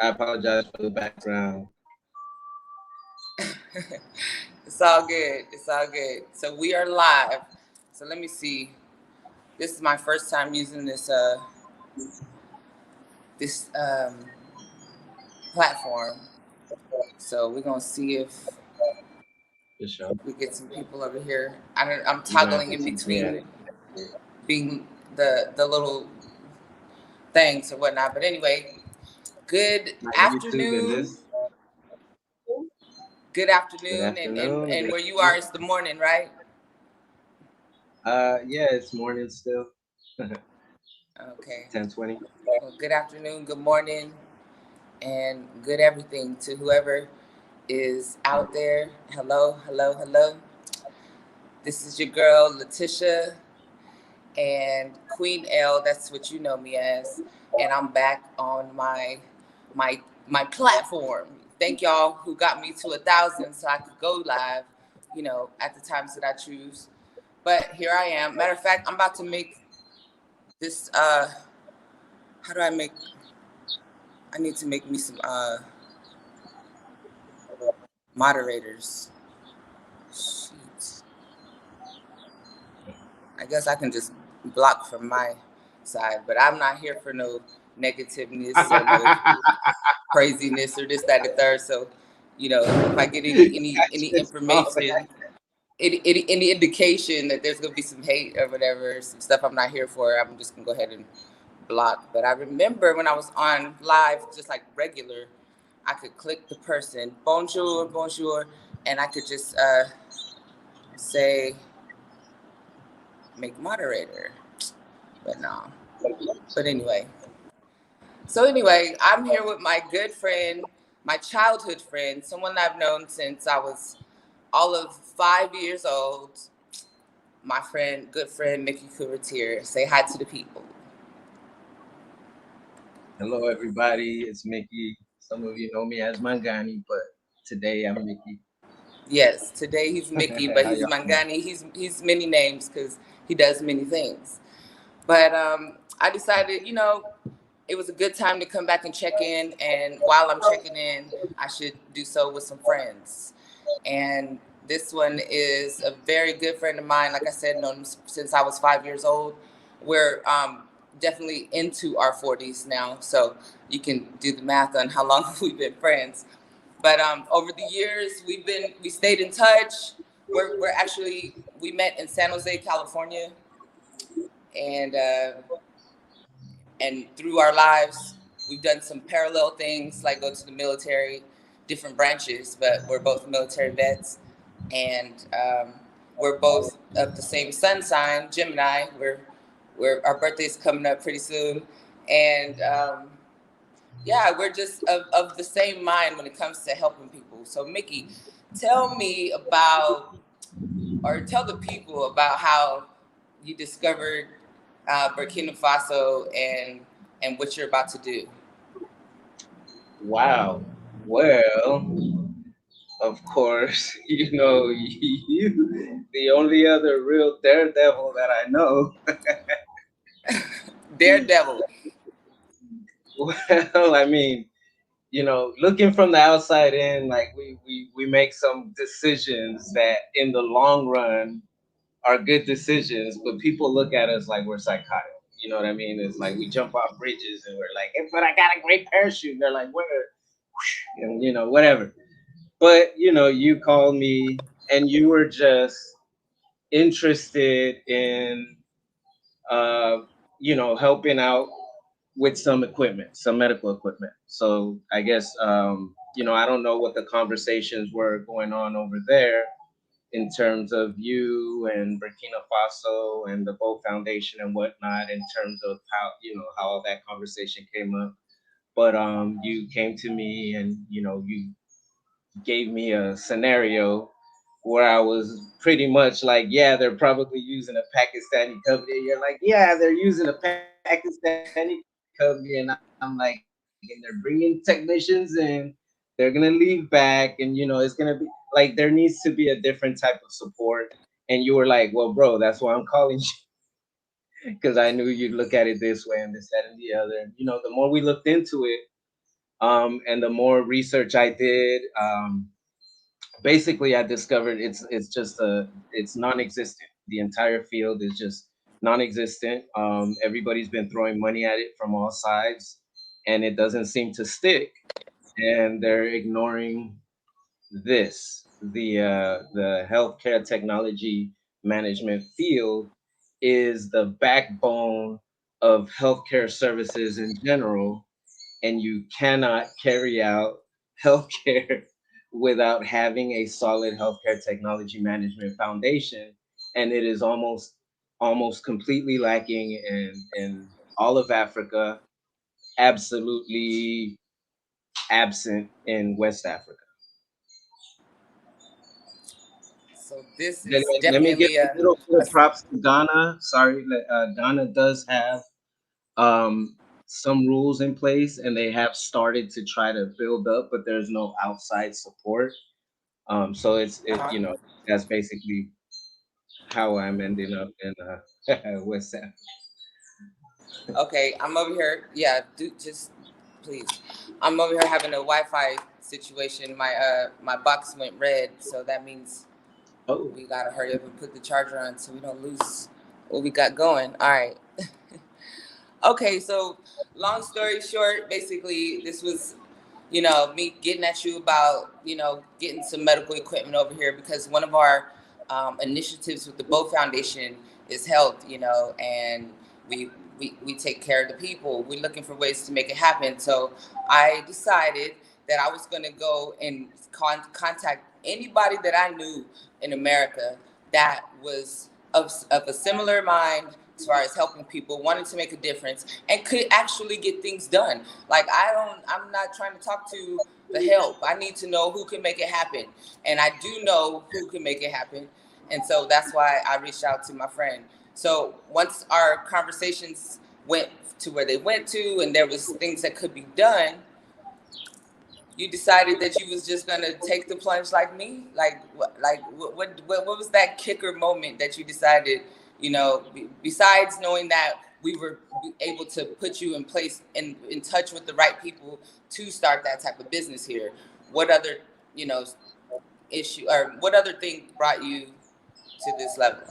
I apologize for the background. It's all good. It's all good. So we are live. So let me see. This is my first time using this platform. So we're gonna see if For sure. we get some people over here. I'm You're gonna have toggling to in teach me how to. between being the little things or whatnot. But anyway, good My YouTube and afternoon. this. Good Good afternoon, afternoon. and Good where you are, afternoon. it's the morning, right? Yeah, it's morning still. Okay. 10:20. Well, good afternoon, good morning, and good everything to whoever is out there. Hello, hello, hello. This is your girl, Letitia, and Queen L. That's what you know me as. And I'm back on my platform. Thank y'all who got me to 1,000 so I could go live, at the times that I choose. But here I am. Matter of fact, I'm about to make this. How do I make? I need to make me some moderators. Shoot. I guess I can just block from my side, but I'm not here for no negativeness or no craziness or this, that, and the third. So, if I get any Just call it. information, any indication that there's gonna be some hate or whatever, some stuff I'm not here for, I'm just gonna go ahead and block. But I remember when I was on live, just like regular, I could click the person, bonjour, bonjour, and I could just say make moderator. But no. But anyway, I'm here with my good friend, my childhood friend, someone I've known since I was all of 5 years old. My friend, good friend, Mickey Courtier. Say hi to the people. Hello, everybody. It's Mickey. Some of you know me as Mangani, but today I'm Mickey. Yes, today he's Mickey, but How he's y'all doing? Mangani. He's many names because he does many things. But I decided, it was a good time to come back and check in. And while I'm checking in, I should do so with some friends. And this one is a very good friend of mine. Like I said, known him since I was 5 years old. We're definitely into our 40s now, so you can do the math on how long we've been friends. But over the years, we stayed in touch. We're actually we met in San Jose, California, and through our lives, we've done some parallel things like go to the military, different branches, but we're both military vets, and we're both of the same sun sign, Gemini. We're our birthday's coming up pretty soon, and yeah, we're just of the same mind when it comes to helping people. So, Mickey, tell me about, or tell the people about how you discovered Burkina Faso and what you're about to do. Wow. Well, of course, you, the only other real daredevil that I know. Daredevil. Well, I mean, looking from the outside in, like we make some decisions that in the long run are good decisions, but people look at us like we're psychotic. You know what I mean? It's like we jump off bridges and we're like, "Hey, but I got a great parachute." And they're like, "Where?" And whatever. But you called me and you were just interested in, uh, helping out with some equipment, some medical equipment. So I guess, I don't know what the conversations were going on over there in terms of you and Burkina Faso and the Bow Foundation and whatnot, in terms of how all that conversation came up. But you came to me and you gave me a scenario where I was pretty much like, yeah, they're probably using a Pakistani company. You're like, yeah, they're using a Pakistani company, and I'm like, and they're bringing technicians in. They're gonna leave back, and it's gonna be like there needs to be a different type of support. And you were like, well, bro, that's why I'm calling you because I knew you'd look at it this way and this, that, and the other. And the more we looked into it, And the more research I did, basically I discovered it's non-existent. The entire field is just non-existent. Everybody's been throwing money at it from all sides, and it doesn't seem to stick. And they're ignoring this. The healthcare technology management field is the backbone of healthcare services in general, and you cannot carry out healthcare without having a solid healthcare technology management foundation. And it is almost completely lacking in all of Africa, absolutely absent in West Africa. So this Then is let me give definitely a little bit a of props to Ghana. Sorry, Ghana does have some rules in place, and they have started to try to build up, but there's no outside support. So uh-huh. that's basically how I'm ending up in West Africa. Okay, I'm over here. Yeah, do just please. I'm over here having a Wi-Fi situation. My box went red, so that means Oh, we gotta hurry up and put the charger on so we don't lose what we got going. All right. Okay, so long story short, basically this was, me getting at you about, getting some medical equipment over here because one of our initiatives with the Bow Foundation is health, and we, we take care of the people. We're looking for ways to make it happen. So I decided that I was going to go and contact anybody that I knew in America that was of a similar mind as far as helping people, wanting to make a difference, and could actually get things done. Like I'm not trying to talk to the help. I need to know who can make it happen, and I do know who can make it happen, and so that's why I reached out to my friend. So once our conversations went to where they went to, and there was things that could be done, you decided that you was just gonna take the plunge like me. What was that kicker moment that you decided, besides knowing that we were able to put you in place and in touch with the right people to start that type of business here, what other, you know issue, or what other thing brought you to this level?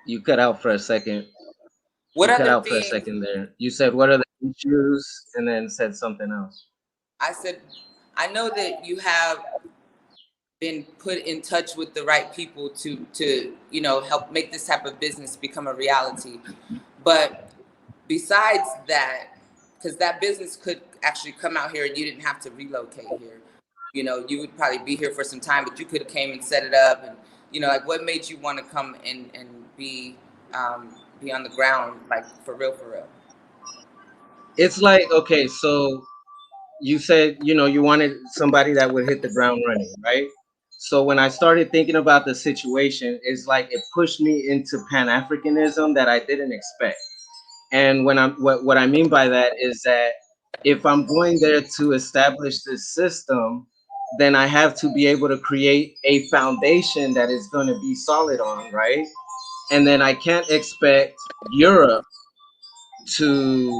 you cut out for a second. What You cut other out for a things? second there. You said what are the issues, and then said something else. I said, I know that you have been put in touch with the right people to help make this type of business become a reality. But besides that, because that business could actually come out here and you didn't have to relocate here. You would probably be here for some time, but you could have came and set it up. And like, what made you want to come and be on the ground, like, for real, for real? It's like, okay, so you said, you wanted somebody that would hit the ground running, right? So when I started thinking about the situation, it's like it pushed me into Pan-Africanism that I didn't expect. And what I mean by that is that if I'm going there to establish this system, then I have to be able to create a foundation that is going to be solid on, right? And then I can't expect Europe to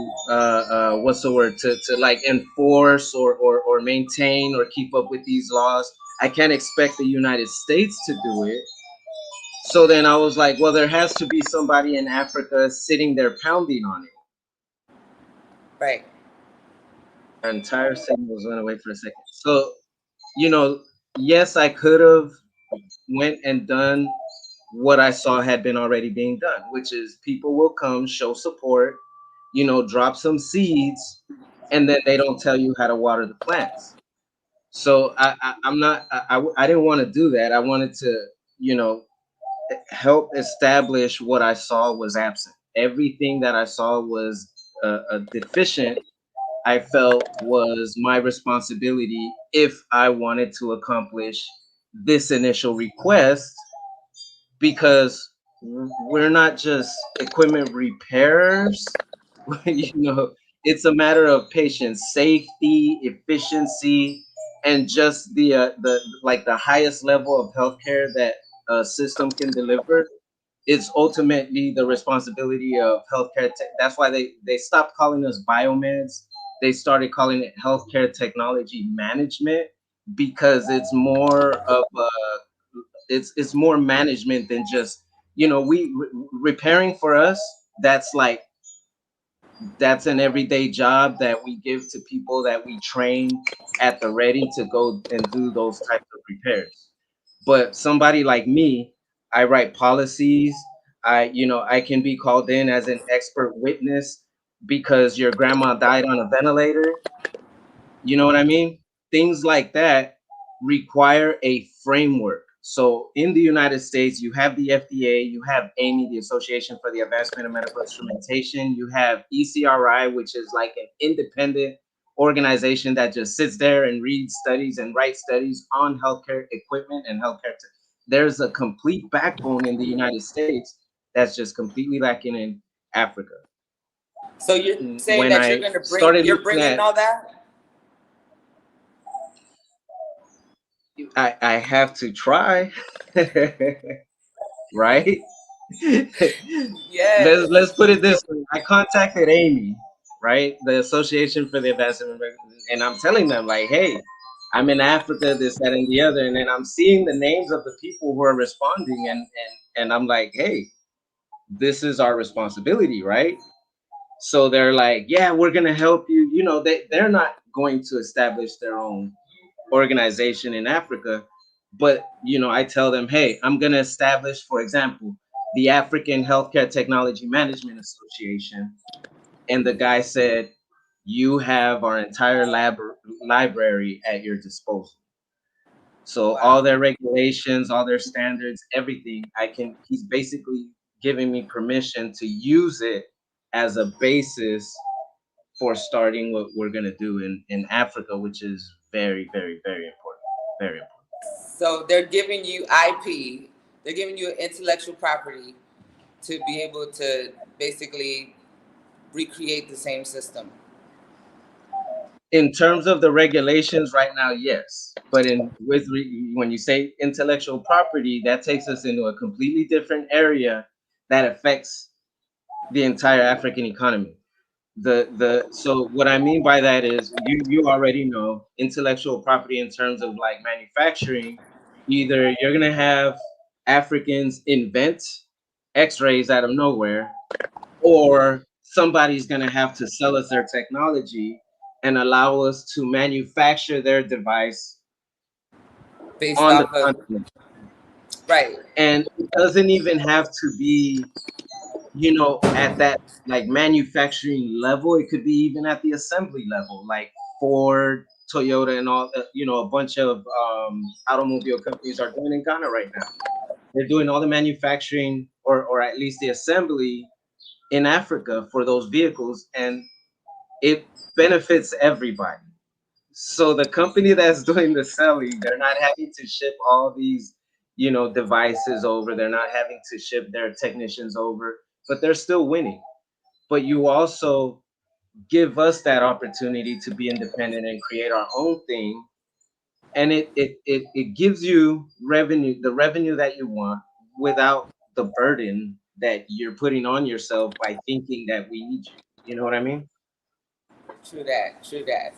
what's the word, to like enforce or maintain or keep up with these laws. I can't expect the United States to do it. So then I was like, well, there has to be somebody in Africa sitting there pounding on it. Right. My entire signals went away for a second. So, you know, yes, I could have went and done what I saw had been already being done, which is people will come, show support, drop some seeds, and then they don't tell you how to water the plants. So I'm not, I didn't want to do that. I wanted to, you know, help establish what I saw was absent. Everything that I saw was deficient. I felt was my responsibility if I wanted to accomplish this initial request, because we're not just equipment repairers. you know it's a matter of patient safety, efficiency, and just the like the highest level of healthcare that a system can deliver. It's ultimately the responsibility of healthcare tech. That's why they stopped calling us biomeds. they started calling it healthcare technology management because it's more of a it's more management than just, repairing for us. That's like that's an everyday job that we give to people that we train at the ready to go and do those types of repairs. But somebody like me, I write policies. I can be called in as an expert witness because your grandma died on a ventilator. You know what I mean? Things like that require a framework. So in the United States, you have the FDA, you have AMI, the Association for the Advancement of Medical Instrumentation, you have ECRI, which is like an independent organization that just sits there and reads studies and writes studies on healthcare equipment and There's a complete backbone in the United States that's just completely lacking in Africa. So you're saying When that you're I gonna started you're looking bringing at, all that? I have to try, right? let's Yes. let's put it this way. I contacted Amy, right, the Association for the Advancement of and I'm telling them like, hey, I'm in Africa, this, that, and the other, and then I'm seeing the names of the people who are responding, and I'm like, hey, this is our responsibility, right? So they're like, yeah, we're gonna help you. They're not going to establish their own organization in Africa. But I tell them, hey, I'm gonna establish, for example, the African Healthcare Technology Management Association. And the guy said, you have our entire library at your disposal. So all Wow. their regulations, all their standards, everything, he's basically giving me permission to use it as a basis for starting what we're gonna do in Africa, which is very, very, very important. Very important. So they're giving you IP. They're giving you intellectual property to be able to basically recreate the same system. In terms of the regulations right now, yes. But when you say intellectual property, that takes us into a completely different area that affects the entire African economy. So what I mean by that is you already know intellectual property in terms of like manufacturing. Either you're gonna have Africans invent X-rays out of nowhere, or somebody's gonna have to sell us their technology and allow us to manufacture their device Based on the off of, continent. right. And it doesn't even have to be, at that like manufacturing level. It could be even at the assembly level, like Ford, Toyota, and all. A bunch of automobile companies are doing in Ghana right now. They're doing all the manufacturing, or at least the assembly, in Africa for those vehicles, and it benefits everybody. So the company that's doing the selling, they're not having to ship all these, devices over. They're not having to ship their technicians over, but they're still winning. But you also give us that opportunity to be independent and create our own thing. And it gives you revenue, the revenue that you want, without the burden that you're putting on yourself by thinking that we need you. You know what I mean? True that. True that.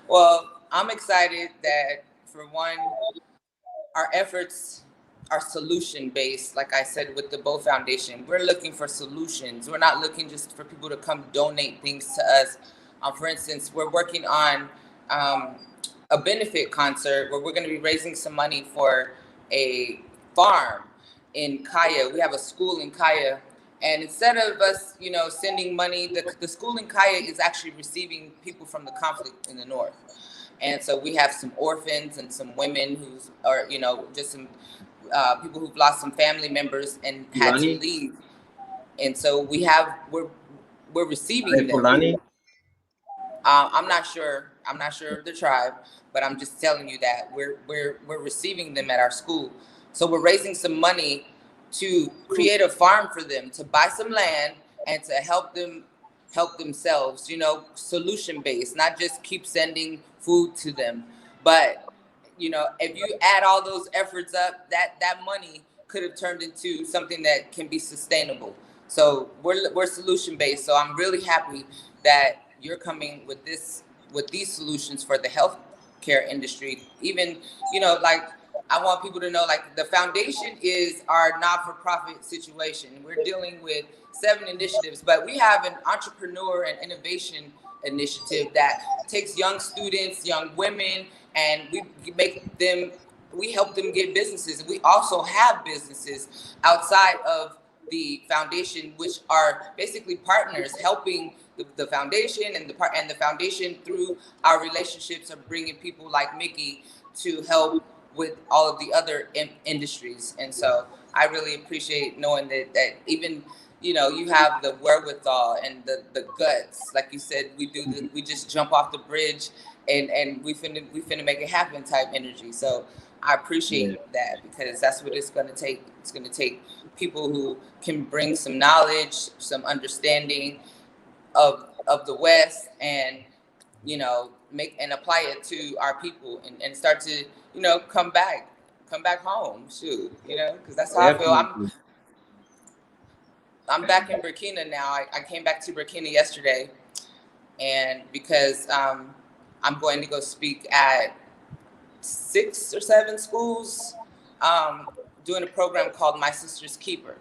Well, I'm excited that for one, our efforts are solution based. Like I said, with the Bow Foundation, we're looking for solutions. We're not looking just for people to come donate things to us. For instance, we're working on um, a benefit concert where we're going to be raising some money for a farm in Kaya. We have a school in Kaya. And instead of us, sending money, the school in Kaya is actually receiving people from the conflict in the north. And so we have some orphans and some women who's, or just some people who've lost some family members and had to Fulani? leave. And so we're Are they receiving them. Fulani? I'm not sure. I'm not sure of the tribe, but I'm just telling you that we're receiving them at our school. So we're raising some money to create a farm for them, to buy some land and to help themselves. Solution based, not just keep sending food to them, but if you add all those efforts up, that money could have turned into something that can be sustainable. So we're solution based. So I'm really happy that you're coming with these solutions for the healthcare industry. Even, you know, like, I want people to know, like, the foundation is our not-for-profit situation. We're dealing with 7 initiatives, but we have an entrepreneur and innovation initiative that takes young students, young women, and we help them get businesses. We also have businesses outside of the foundation, which are basically partners helping the foundation, and the foundation through our relationships of bringing people like Mickey to help with all of the other industries. And so I really appreciate knowing that even, you know, you have the wherewithal and the guts, like you said, we just jump off the bridge and we finna make it happen type energy. So I appreciate that, because that's what it's going to take. It's going to take people who can bring some knowledge, some understanding of the West, and, you know, make and apply it to our people, and start to, you know, come back home. Shoot, you know, because that's how I feel. I'm back in Burkina now. I came back to Burkina yesterday, and because I'm going to go speak at 6 or 7 schools, doing a program called My Sister's Keeper.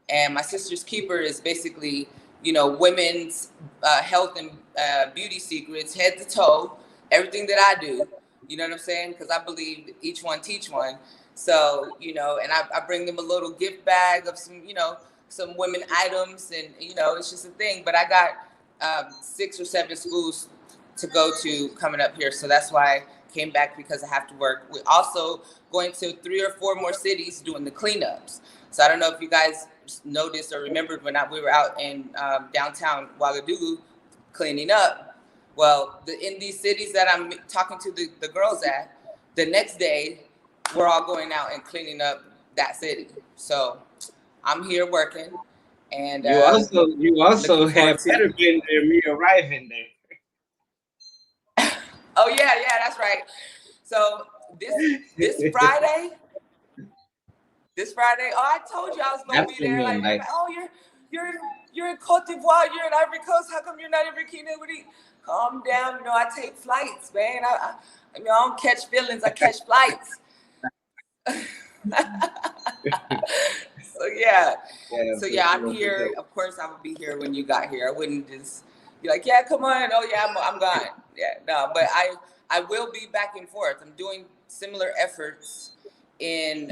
And My Sister's Keeper is basically, you know, women's health and beauty secrets, head to toe, everything that I do. You know what I'm saying? Because I believe each one teach one. So, you know, and I bring them a little gift bag of some, you know, some women items, and, you know, it's just a thing. But I got 6 or 7 schools to go to coming up here. So that's why I came back, because I have to work. We're also going to 3 or 4 more cities doing the cleanups. So I don't know if you guys noticed or remembered when we were out in downtown Ouagadougou cleaning up. Well, in these cities that I'm talking to the girls at, the next day, we're all going out and cleaning up that city. So I'm here working. And you also have better been there, me arriving there. Oh yeah, that's right. So this Friday, oh, I told you I was gonna be there. Like, oh, you're in Cote d'Ivoire, you're in Ivory Coast. How come you're not in Burkina? Calm down. You know, I take flights, man. I mean, I don't catch feelings. I catch flights. So I'm here. Of course, I would be here when you got here. I wouldn't just be like, yeah, come on. Oh yeah, I'm gone. Yeah, no, but I will be back and forth. I'm doing similar efforts in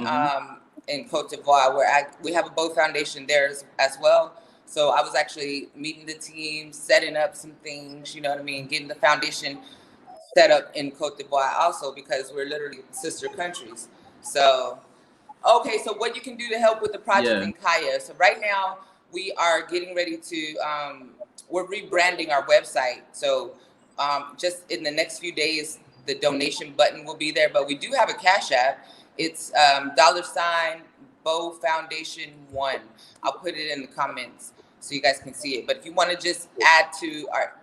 Cote d'Ivoire, where we have a Bow Foundation there as well. So I was actually meeting the team, setting up some things, you know what I mean, getting the foundation set up in Cote d'Ivoire also, because we're literally sister countries. So, okay, so what you can do to help with the project in Kaya. So right now we are getting ready to, we're rebranding our website. So just in the next few days, the donation button will be there, but we do have a Cash App. It's $ Bow Foundation 1. I'll put it in the comments so you guys can see it. But if you want to just add to our,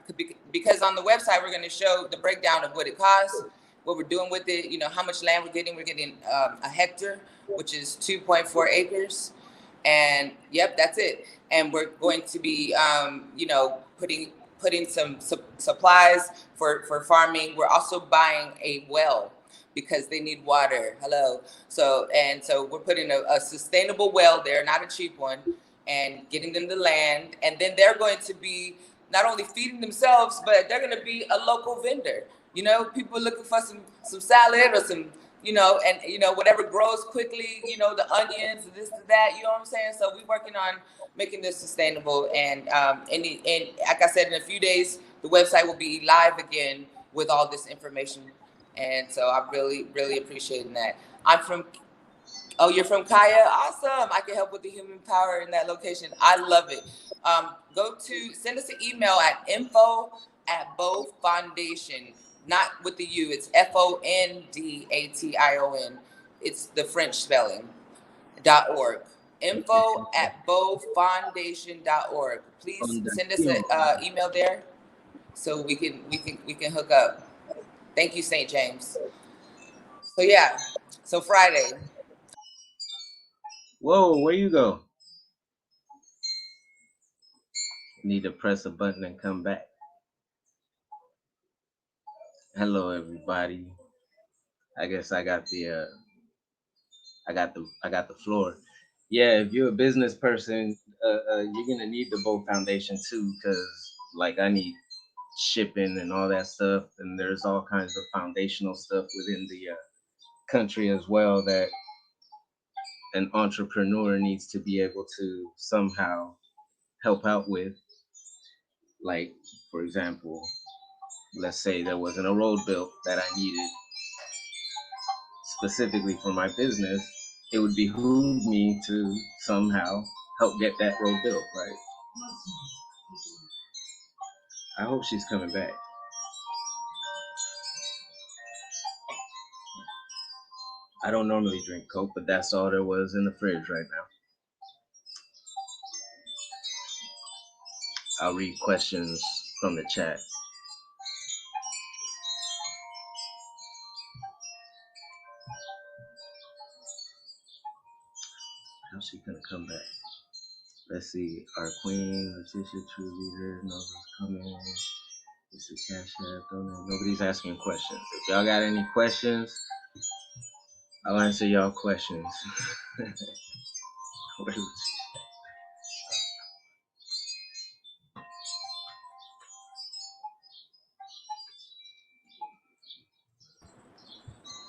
because on the website we're going to show the breakdown of what it costs, what we're doing with it, you know, how much land we're getting. We're getting a hectare, which is 2.4 acres. And yep, that's it. And we're going to be, you know, putting some supplies for farming. We're also buying a well, because they need water. Hello. So we're putting a sustainable well there, not a cheap one, and getting them the land. And then they're going to be not only feeding themselves, but they're going to be a local vendor. You know, people looking for some salad or some, you know, and, you know, whatever grows quickly, you know, the onions, this, that, you know what I'm saying? So we're working on making this sustainable. And like I said, in a few days, the website will be live again with all this information. And so I'm really, really appreciating that. Oh, you're from Kaya? Awesome. I can help with the human power in that location. I love it. Send us an email at info@Bow Foundation, not with the U, it's FONDATION. It's the French spelling, .org. info@bowfoundation.org. Please send us an email there so we can hook up. Thank you, St. James. So yeah, so Friday. Whoa, where you go? Need to press a button and come back. Hello, everybody. I guess I got the floor. Yeah, if you're a business person, you're gonna need the Bow Foundation too, because like I need shipping and all that stuff, and there's all kinds of foundational stuff within the country as well that an entrepreneur needs to be able to somehow help out with. Like, for example, let's say there wasn't a road built that I needed specifically for my business, it would behoove me to somehow help get that road built, right? I hope she's coming back. I don't normally drink Coke, but that's all there was in the fridge right now. I'll read questions from the chat. How's she gonna come back? Let's see. Our queen, Letitia, true leader, knows what's coming. This is Cash App. Nobody's asking questions. If y'all got any questions, I'll answer y'all questions.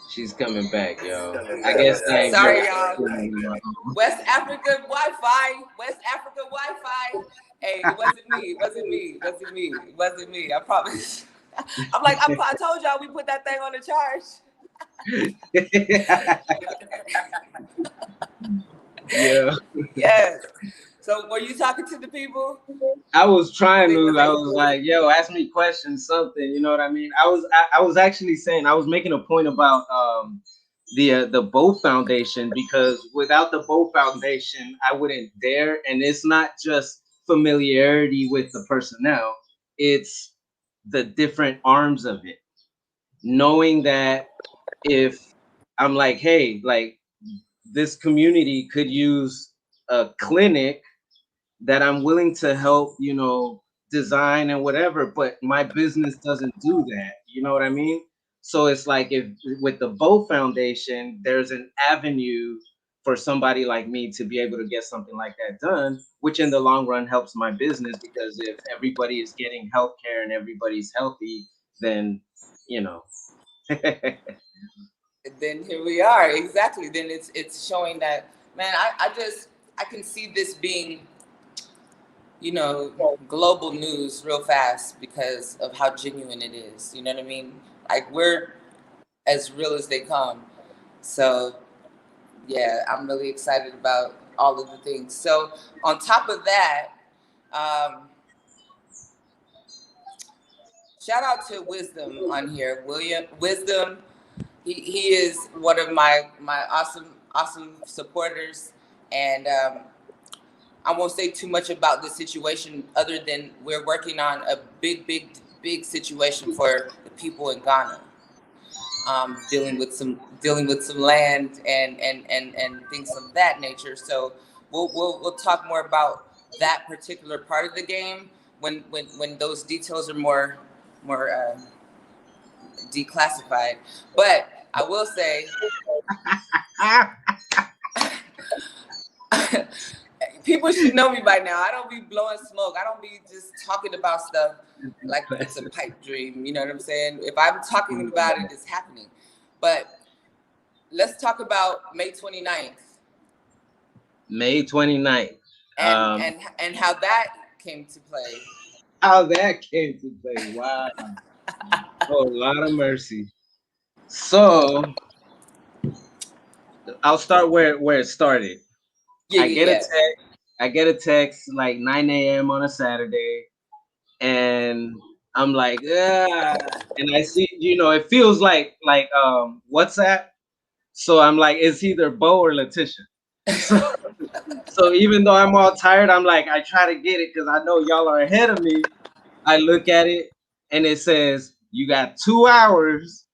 She's coming back, yo. I guess I ain't Sorry, y'all. West Africa Wi-Fi. West Africa Wi-Fi. Hey, it wasn't me. It wasn't me. It wasn't me. It wasn't me. I promise. I'm like, I told y'all we put that thing on the charge. Yeah. Yes. So were you talking to the people? I was trying to. I was like, "Yo, ask me questions, something." You know what I mean? I was actually saying, I was making a point about the Bow Foundation, because without the Bow Foundation, I wouldn't dare. And it's not just familiarity with the personnel; it's the different arms of it. Knowing that if I'm like, hey, like this community could use a clinic that I'm willing to help, design and whatever, but my business doesn't do that. You know what I mean? So it's like, if with the Bow Foundation, there's an avenue for somebody like me to be able to get something like that done, which in the long run helps my business, because if everybody is getting healthcare and everybody's healthy, then, you know. Then here we are. Exactly. Then it's showing that, man, I can see this being, global news real fast because of how genuine it is. You know what I mean? Like, we're as real as they come. So yeah, I'm really excited about all of the things. So on top of that, shout out to Wisdom on here. William Wisdom, he is one of my awesome supporters, and I won't say too much about the situation other than we're working on a big situation for the people in Ghana. Dealing with some land and things of that nature. So we'll talk more about that particular part of the game when those details are more declassified. But I will say, people should know me by now. I don't be blowing smoke. I don't be just talking about stuff like it's a pipe dream. You know what I'm saying? If I'm talking about it, it's happening. But let's talk about May 29th. May 29th. And how that came to play. How that came to play. Wow. Oh, Lord of mercy. So I'll start where it started. I get a text like 9 a.m. on a Saturday, and I'm like, and I see, it feels like WhatsApp. So I'm like, it's either Bo or Letitia. So even though I'm all tired, I'm like, I try to get it because I know y'all are ahead of me. I look at it and it says, you got 2 hours.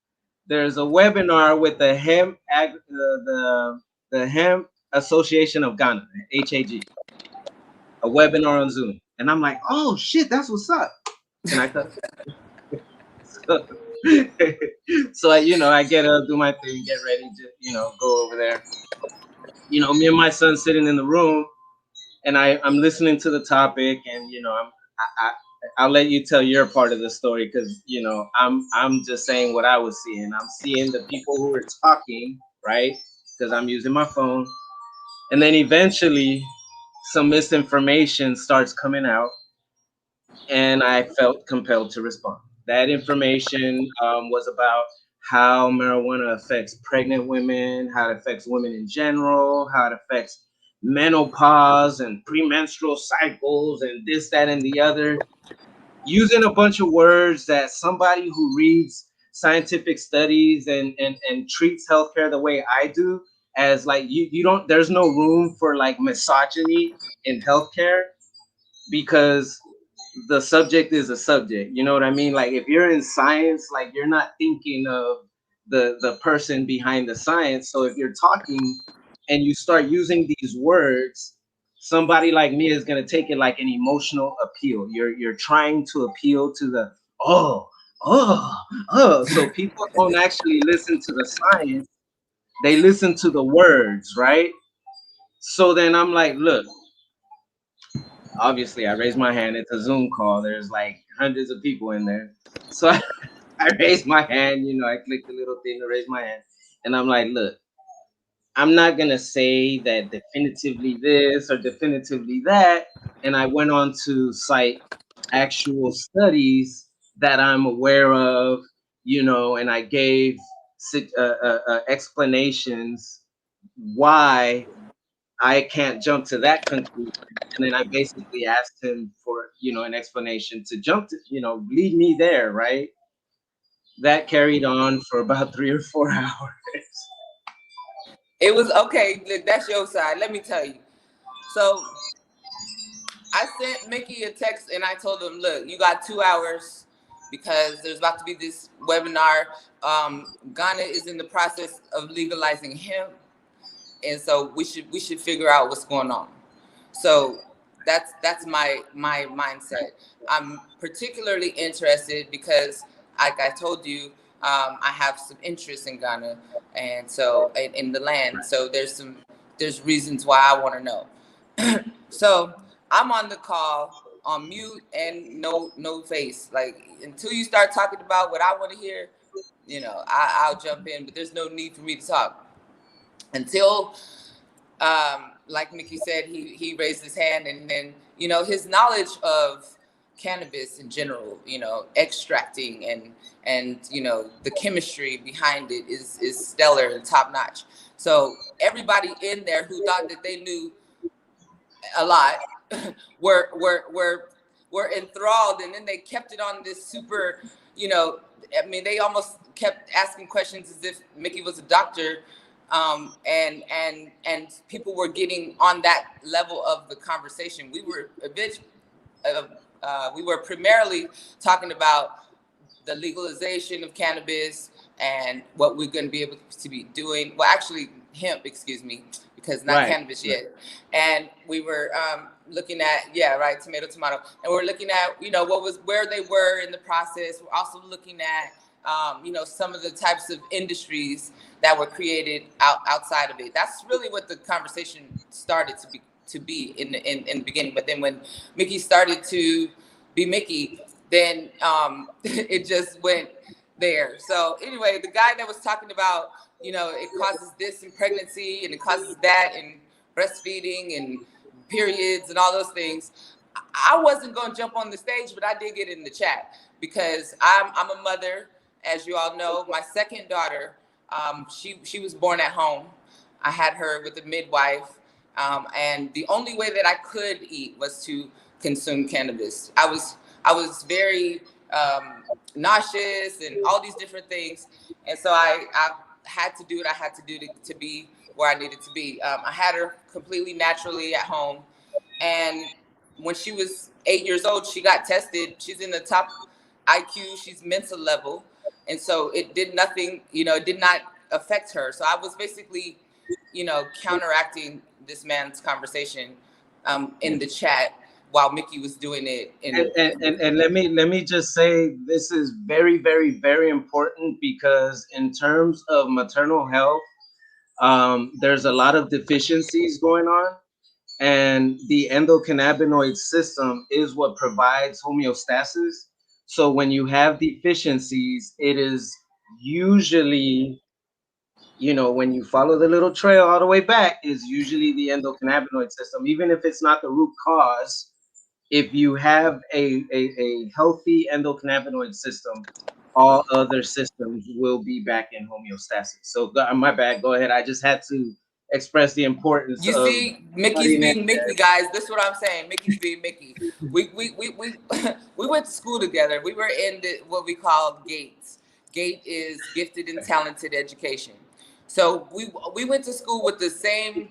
There's a webinar with the Hemp Association of Ghana, HAG, a webinar on Zoom. And I'm like, oh shit, that's what's up. Can I cut? So I get up, do my thing, get ready to, go over there. Me and my son sitting in the room, and I'm listening to the topic, and I'll let you tell your part of the story because I'm just saying what I was seeing. I'm seeing the people who were talking, right? Because I'm using my phone, and then eventually some misinformation starts coming out, and I felt compelled to respond. That information was about how marijuana affects pregnant women, how it affects women in general, how it affects menopause and premenstrual cycles, and this, that, and the other, using a bunch of words that somebody who reads scientific studies and treats healthcare the way I do, as like you don't, there's no room for like misogyny in healthcare, because the subject is a subject. You know what I mean? Like if you're in science, like you're not thinking of the person behind the science. So if you're talking and you start using these words, somebody like me is gonna take it like an emotional appeal. You're trying to appeal to the oh oh oh. So people don't actually listen to the science; they listen to the words, right? So then I'm like, look, obviously I raised my hand. It's a Zoom call. There's like hundreds of people in there. So I raised my hand, I clicked the little thing to raise my hand. And I'm like, look, I'm not gonna say that definitively this or definitively that. And I went on to cite actual studies that I'm aware of, and I gave explanations why I can't jump to that conclusion. And then I basically asked him for, an explanation to jump to, lead me there, right? That carried on for about 3 or 4 hours. It was okay. Look, that's your side. Let me tell you. So I sent Mickey a text and I told him, look, you got 2 hours because there's about to be this webinar. Ghana is in the process of legalizing hemp, and so we should figure out what's going on. So that's my mindset. I'm particularly interested because, like I told you, I have some interest in Ghana, and so in the land. So there's reasons why I want to know. So I'm on the call on mute and no face. Like until you start talking about what I want to hear, I'll jump in. But there's no need for me to talk until, like Mickey said, he raised his hand, and then his knowledge of cannabis in general, extracting and the chemistry behind it is stellar and top notch. So everybody in there who thought that they knew a lot were enthralled, and then they kept it on this super, I mean, they almost kept asking questions as if Mickey was a doctor, and people were getting on that level of the conversation. We were a bit, we were primarily talking about the legalization of cannabis and what we're going to be able to be doing. Well, actually, hemp, excuse me, because not cannabis yet. And we were looking at, tomato. And we're looking at, where they were in the process. We're also looking at, some of the types of industries that were created outside of it. That's really what the conversation started to be in the beginning. But then when Mickey started to be Mickey, then it just went there. So anyway, the guy that was talking about, it causes this in pregnancy and it causes that in breastfeeding and periods and all those things. I wasn't going to jump on the stage, but I did get in the chat because I'm a mother, as you all know. My second daughter, she was born at home. I had her with a midwife, and the only way that I could eat was to consume cannabis. I was very nauseous and all these different things, and so I had to do what I had to do to be where I needed to be. I had her completely naturally at home, and when she was 8 years old, she got tested. She's in the top IQ, she's mental level, and so it did nothing. It did not affect her. So I was basically, counteracting this man's conversation in the chat. while Mickey was doing it. And let me just say, this is very, very, very important, because in terms of maternal health, there's a lot of deficiencies going on, and the endocannabinoid system is what provides homeostasis. So when you have deficiencies, it is usually, you know, when you follow the little trail all the way back, is usually the endocannabinoid system. Even if it's not the root cause, if you have a healthy endocannabinoid system, all other systems will be back in homeostasis. So my bad, go ahead. I just had to express the importance You of see, Mickey's studying it. being Mickey, guys. This is what I'm saying. Mickey's being Mickey. We went to school together. We were in what we call GATES. GATE is Gifted and Talented Education. So we went to school with the same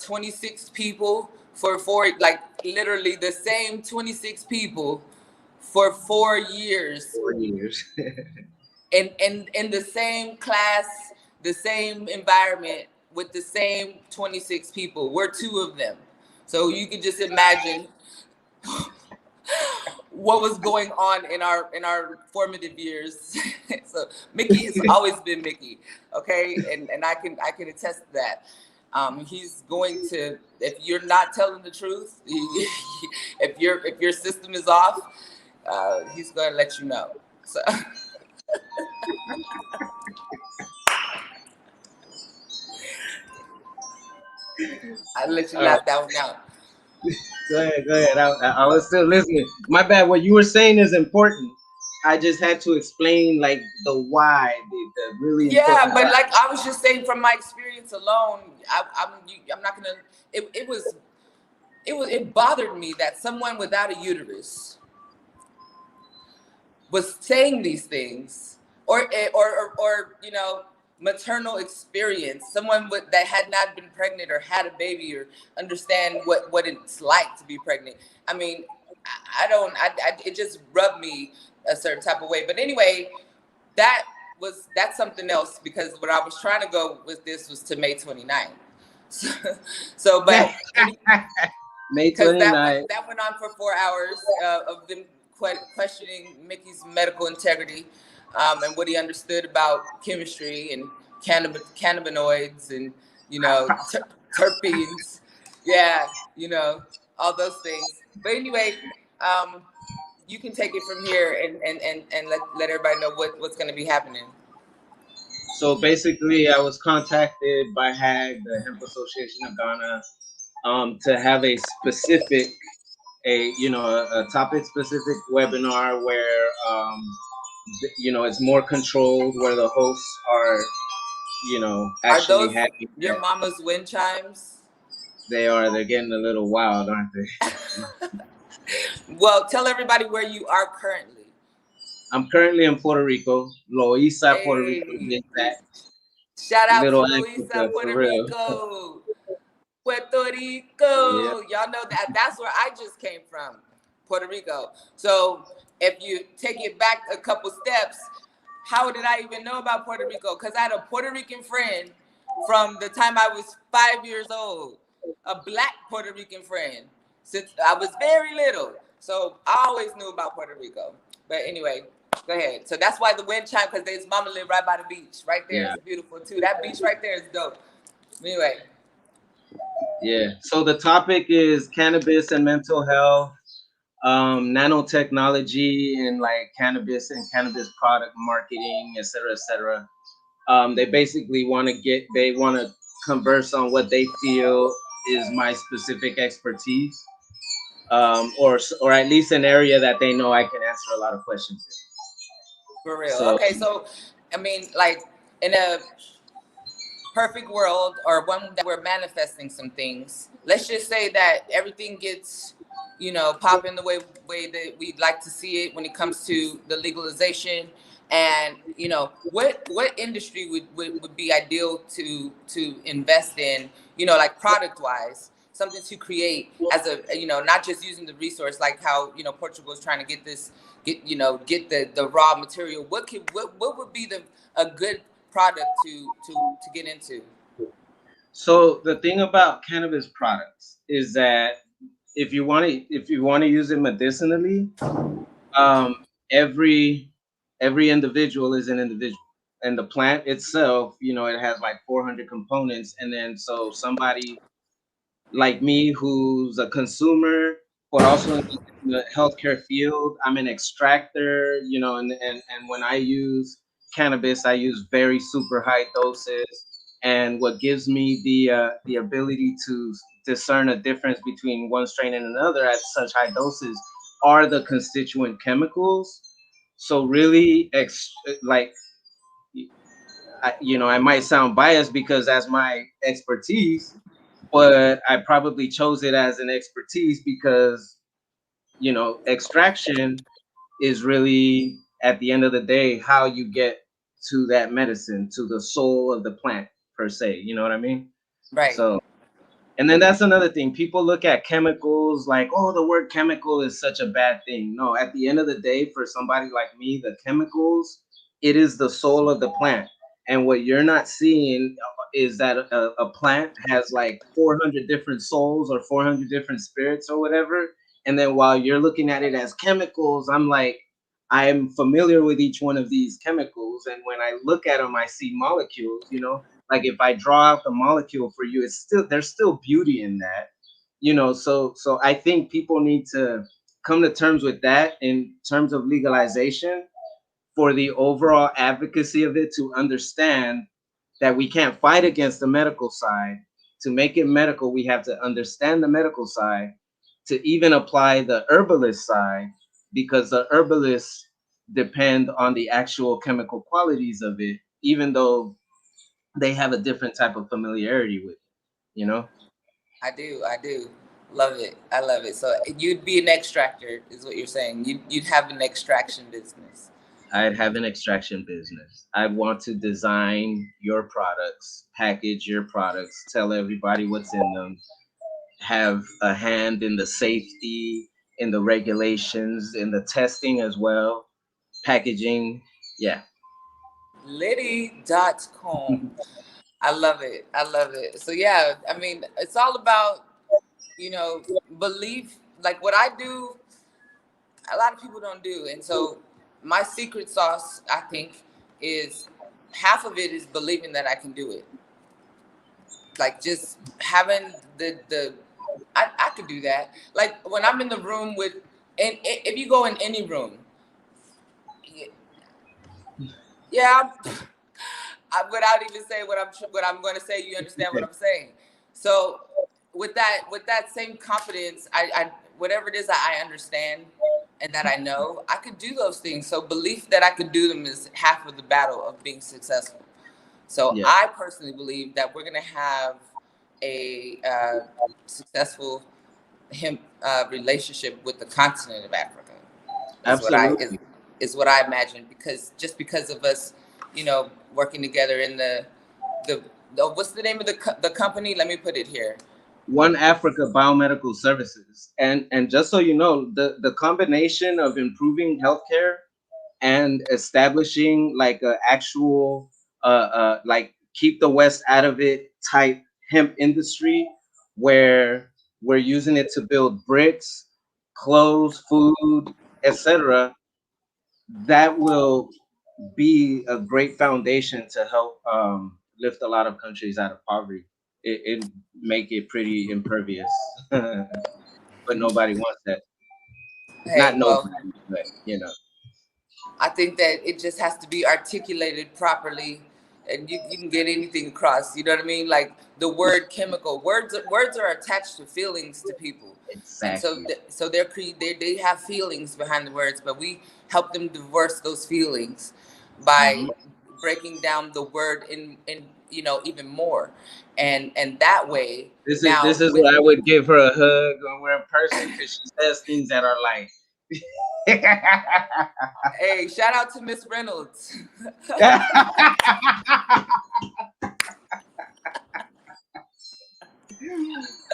26 people for like literally the same 26 people for 4 years. 4 years. And in the same class, the same environment, with the same 26 people. We're 2 of them. So you can just imagine what was going on in our formative years. So Mickey has always been Mickey, okay? And I can attest to that. He's going to, if you're not telling the truth, if your system is off, he's going to let you know. So I'll let you laugh that one out. Go ahead. I was still listening. My bad. What you were saying is important. I just had to explain like the why, the really Yeah, important but why. like I was just saying from my experience alone, I'm not gonna. It bothered me that someone without a uterus was saying these things, or you know, maternal experience. Someone that had not been pregnant or had a baby or understand what it's like to be pregnant. I mean, I don't. It just rubbed me a certain type of way. But anyway, that's something else, because what I was trying to go with this was to May 29th. But May because 29th. that went on for 4 hours of them questioning Mickey's medical integrity, and what he understood about chemistry and cannabinoids and, you know, terpenes. Yeah, you know, all those things. But anyway, you can take it from here and let everybody know what's going to be happening. So basically, I was contacted by HAG, the Hemp Association of Ghana, to have a specific, a topic specific webinar where, it's more controlled, where the hosts are, actually are those happy. Your mama's wind chimes? They're getting a little wild, aren't they? Well, tell everybody where you are currently. I'm currently in Puerto Rico, Loíza, Puerto Rico. Shout out Little to Africa, Loíza, Puerto for real. Rico. Puerto Rico. Yep. Y'all know that's where I just came from, Puerto Rico. So if you take it back a couple steps, how did I even know about Puerto Rico? Because I had a Puerto Rican friend from the time I was 5 years old, a Black Puerto Rican friend, since I was very little. So I always knew about Puerto Rico. But anyway, go ahead. So that's why the wind chime, because his mama lived right by the beach. Right there, yeah. It's beautiful too. That beach right there is dope. Anyway. Yeah. So the topic is cannabis and mental health, nanotechnology, and like cannabis and cannabis product marketing, et cetera, et cetera. They basically want to converse on what they feel is my specific expertise, or at least an area that they know I can answer a lot of questions in. For real. So, okay, so I mean, like in a perfect world, or one that we're manifesting some things, let's just say that everything gets, popping the way that we'd like to see it when it comes to the legalization. And what industry would be ideal to invest in, like product wise, something to create as a, not just using the resource, like how Portugal is trying to get the raw material. What would be a good product to get into? So the thing about cannabis products is that if you want to use it medicinally, um, every every individual is an individual, and the plant itself, it has like 400 components, and then so somebody like me who's a consumer, but also in the healthcare field. I'm an extractor, and when I use cannabis, I use very super high doses. And what gives me the ability to discern a difference between one strain and another at such high doses are the constituent chemicals. So really, like I might sound biased because that's my expertise, but I probably chose it as an expertise because extraction is really at the end of the day how you get to that medicine, to the soul of the plant per se. You know what I mean? Right. So, and then that's another thing. People look at chemicals like, oh, the word chemical is such a bad thing. No, at the end of the day, for somebody like me, the chemicals, it is the soul of the plant. And what you're not seeing is that a plant has like 400 different souls or 400 different spirits or whatever. And then while you're looking at it as chemicals, I'm familiar with each one of these chemicals. And when I look at them, I see molecules, like if I draw out the molecule for you, there's still beauty in that, so I think people need to come to terms with that in terms of legalization, for the overall advocacy of it, to understand that we can't fight against the medical side. To make it medical, we have to understand the medical side, to even apply the herbalist side, because the herbalists depend on the actual chemical qualities of it, even though they have a different type of familiarity with it, you know? I do. I do. Love it. I love it. So you'd be an extractor, is what you're saying. You'd have an extraction business. I'd have an extraction business. I'd want to design your products, package your products, tell everybody what's in them, have a hand in the safety, in the regulations, in the testing as well, packaging. Yeah. Liddy.com. I love it. I love it. So yeah, I mean, it's all about, you know, belief. Like what I do, a lot of people don't do. And so my secret sauce, I think, is half of it is believing that I can do it. Like just having the I could do that. Like when I'm in the room with, and if you go in any room, yeah, without even saying what I'm going to say, you understand what I'm saying. So with that same confidence, I whatever it is that I understand and that I know, I could do those things. So belief that I could do them is half of the battle of being successful. So Yeah. I personally believe that we're going to have a successful hemp relationship with the continent of Africa. Is what I Absolutely. is what I imagine, because just because of us, working together in the, what's the name of the company? Let me put it here. One Africa Biomedical Services. And just so you know, the combination of improving healthcare and establishing like a actual like keep the West out of it type hemp industry, where we're using it to build bricks, clothes, food, etc., that will be a great foundation to help lift a lot of countries out of poverty. It make it pretty impervious, but nobody wants that. Not Hey, well, nobody, but I think that it just has to be articulated properly, and you can get anything across. You know what I mean? Like the word chemical, words are attached to feelings to people, and so exactly. so they have feelings behind the words, but we help them divorce those feelings by Mhm. breaking down the word in even more, and that way This is now this is with. where I would give her a hug when we're in person, because she says things that are like Hey, shout out to Miss Reynolds.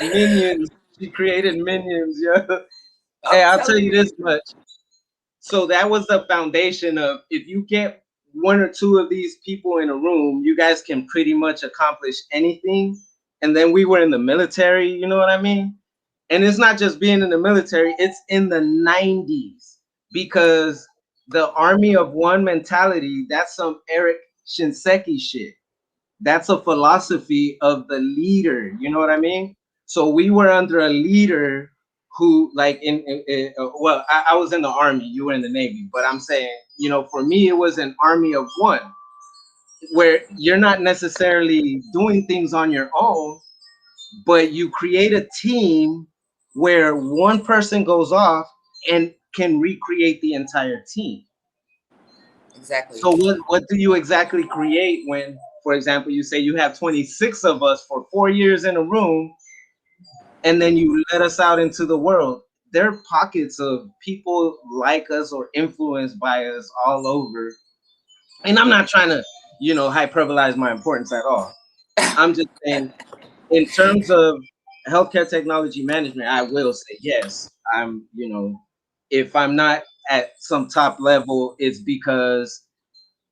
minions. She created minions, yeah. Hey, I'm I'll tell telling you this you. much. So that was the foundation of, if you get one or two of these people in a room, you guys can pretty much accomplish anything. And then we were in the military, you know what I mean? And it's not just being in the military, it's in the 90s, because the army of one mentality, that's some Eric Shinseki shit. That's a philosophy of the leader. You know what I mean? So we were under a leader who, like, well, I was in the army, you were in the navy, but I'm saying, you know, for me, it was an army of one, where you're not necessarily doing things on your own, but you create a team where one person goes off and can recreate the entire team. Exactly. So what do you exactly create when, for example, you say you have 26 of us for 4 years in a room, and then you let us out into the world? There are pockets of people like us or influenced by us all over. And I'm not trying to, you know, hyperbolize my importance at all. I'm just saying, in terms of healthcare technology management, I will say yes. I'm, you know, if I'm not at some top level, it's because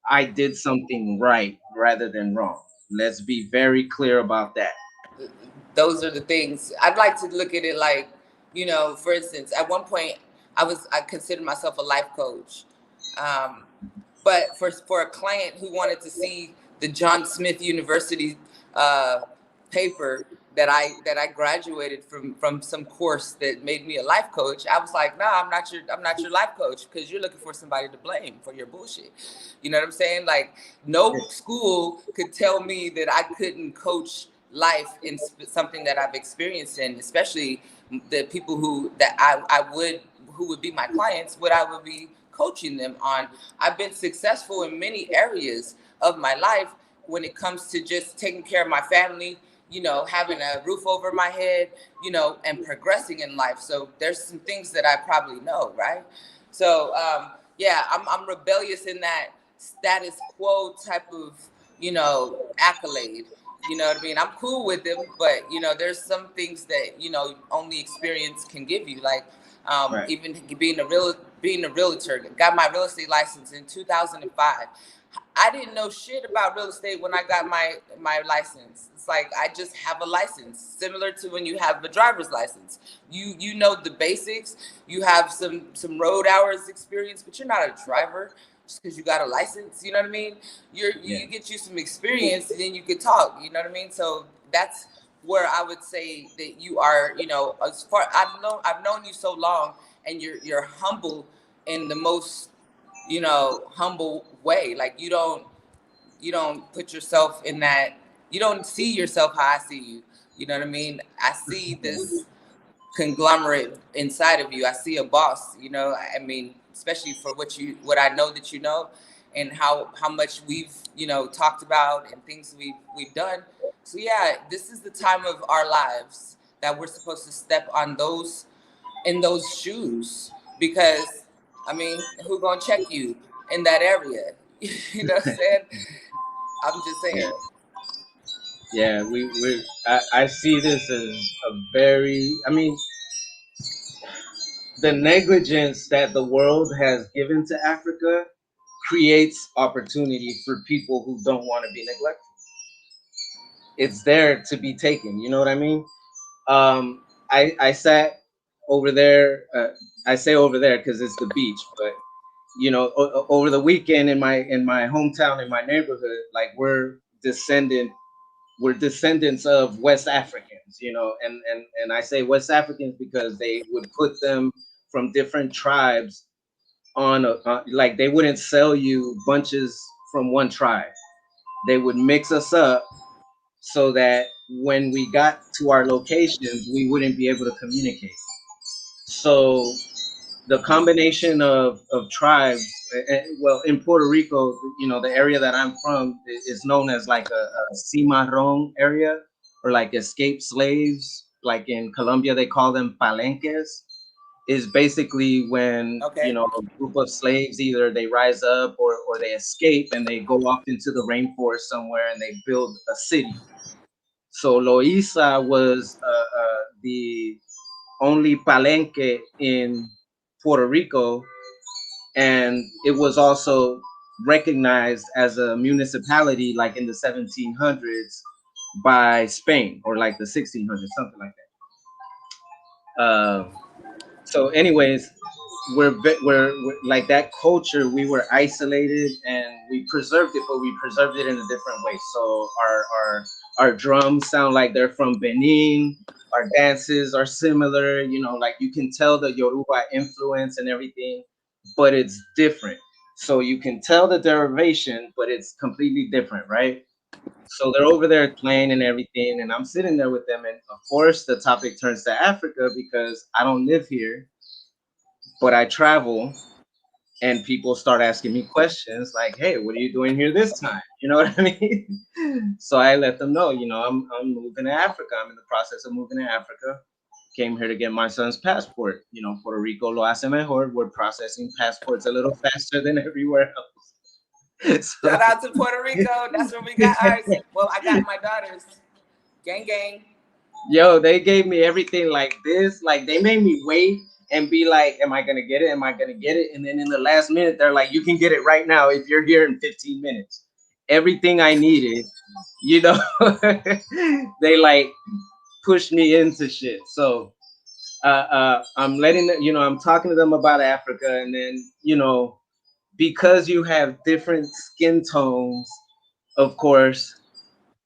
I did something right rather than wrong. Let's be very clear about that. Those are the things I'd like to look at it like, for instance, at one point I considered myself a life coach. Um, but for a client who wanted to see the John Smith University uh, paper that I graduated from some course that made me a life coach, I was like, nah, I'm not your life coach, because you're looking for somebody to blame for your bullshit. You know what I'm saying? Like, no school could tell me that I couldn't coach life in something that I've experienced in, especially the people who would be my clients, what I would be coaching them on. I've been successful in many areas of my life when it comes to just taking care of my family, having a roof over my head, and progressing in life. So there's some things that I probably know, right? So yeah, I'm rebellious in that status quo type of, accolade. You know what I mean? I'm cool with them, but there's some things that only experience can give you. Like Right. even being a realtor, got my real estate license in 2005. I didn't know shit about real estate when I got my license. It's like I just have a license, similar to when you have a driver's license. You know the basics. You have some road hours experience, but you're not a driver just because you got a license. You know what I mean? Yeah. You get you some experience, and then you could talk. You know what I mean? So that's where I would say that you are. As far I've known you so long, and you're humble in the most humble way. Like you don't put yourself in that. You don't see yourself how I see you. You know what I mean? I see this conglomerate inside of you. I see a boss. I mean, especially for what I know that you know, and how much we've talked about and things we've done. So yeah, this is the time of our lives that we're supposed to step on those in those shoes, because I mean, who gonna check you in that area? You know what I'm saying? I'm just Yeah. saying. Yeah. I see this as a very, I mean, the negligence that the world has given to Africa creates opportunity for people who don't want to be neglected. It's there to be taken. You know what I mean? I sat over there. I say over there because it's the beach, but you know, over the weekend in my hometown, in my neighborhood, like we're descendants of West Africans, you know, and I say West Africans because they would put them from different tribes on like they wouldn't sell you bunches from one tribe. They would mix us up so that when we got to our locations, we wouldn't be able to communicate. So the combination of tribes, well, in Puerto Rico, you know, the area that I'm from is known as like a cimarron area, or like escaped slaves. Like in Colombia, they call them palenques. Is basically when, you Okay. know, a group of slaves, either they rise up or they escape and they go off into the rainforest somewhere and they build a city. So Loíza was the only palenque in Puerto Rico, and it was also recognized as a municipality like in the 1700s by Spain, or like the 1600s, something like that. Um, so anyways, we're like that culture. We were isolated and we preserved it, but we preserved it in a different way. So our drums sound like they're from Benin. Our dances are similar. You know, like you can tell the Yoruba influence and everything, but it's different. So you can tell the derivation, but it's completely different, right? So they're over there playing and everything, and I'm sitting there with them, and of course the topic turns to Africa because I don't live here, but I travel, and people start asking me questions like, "Hey, what are you doing here this time?" You know what I mean? So I let them know, I'm moving to Africa. I'm in the process of moving to Africa. Came here to get my son's passport. You know, Puerto Rico lo hace mejor. We're processing passports a little faster than everywhere else. Shout So out to Puerto Rico. That's where we got ours. Well, I got my daughters. Gang, gang. yo, they gave me everything like this. Like they made me wait and be like, "Am I gonna get it? Am I gonna get it?" And then in the last minute, they're like, "You can get it right now if you're here in 15 minutes." Everything I needed, you know, they like pushed me into shit. So I'm letting them, I'm talking to them about Africa, and then because you have different skin tones, of course,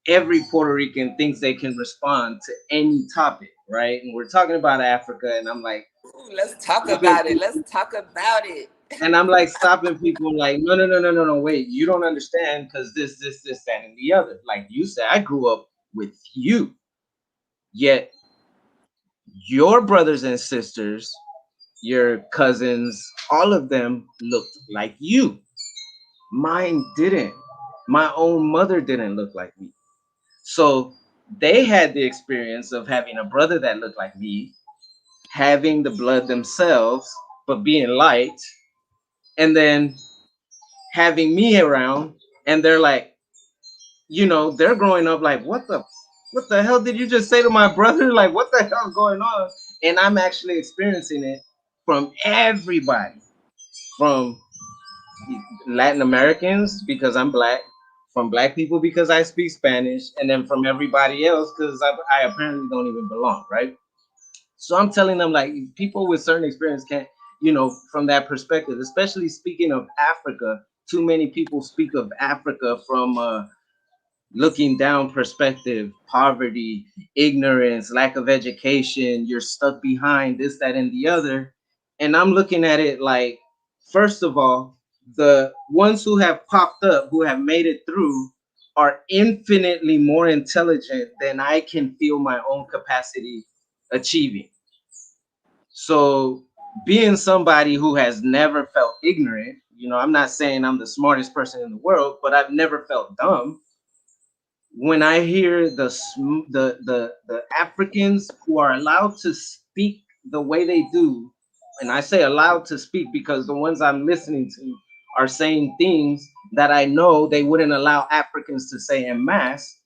every Puerto Rican thinks they can respond to any topic, right? And we're talking about Africa, and I'm like, Ooh, let's talk stopping about it. people, Let's talk about it. and I'm like stopping people, like, no, no, no, no, no, no, wait, you don't understand because this, that, and the other. Like you said, I grew up with you, yet your brothers and sisters, your cousins, all of them looked like you. Mine didn't. My own mother didn't look like me. So they had the experience of having a brother that looked like me, having the blood themselves, but being light, and then having me around, and they're like, they're growing up like, what the hell did you just say to my brother? Like, what the hell is going on? And I'm actually experiencing it from everybody, from Latin Americans because I'm black, from black people because I speak Spanish, and then from everybody else because I apparently don't even belong, right? So I'm telling them like people with certain experience can't, from that perspective, especially speaking of Africa. Too many people speak of Africa from looking down perspective, poverty, ignorance, lack of education. You're stuck behind this, that, and the other. And I'm looking at it like, first of all, the ones who have popped up, who have made it through, are infinitely more intelligent than I can feel my own capacity achieving. So being somebody who has never felt ignorant, I'm not saying I'm the smartest person in the world, but I've never felt dumb. When I hear the Africans who are allowed to speak the way they do, and I say allowed to speak because the ones I'm listening to are saying things that I know they wouldn't allow Africans to say en masse.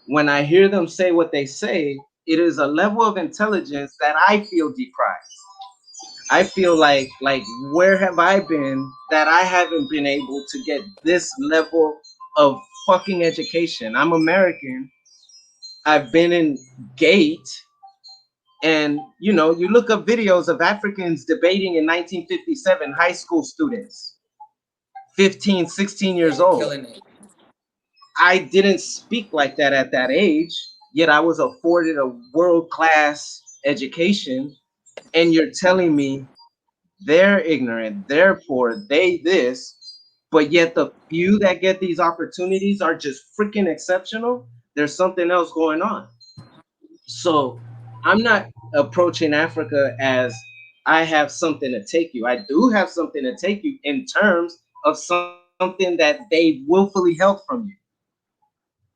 When I hear them say what they say, it is a level of intelligence that I feel deprived. I feel like where have I been that I haven't been able to get this level of fucking education? I'm American. I've been in Gate, and you look up videos of Africans debating in 1957, high school students, 15, 16 They years were old. killing it. I didn't speak like that at that age, yet I was afforded a world class education. And you're telling me they're ignorant, they're poor, they this, but yet the few that get these opportunities are just freaking exceptional. There's something else going on. So I'm not approaching Africa as I have something to take you. I do have something to take you in terms of something that they willfully held from you.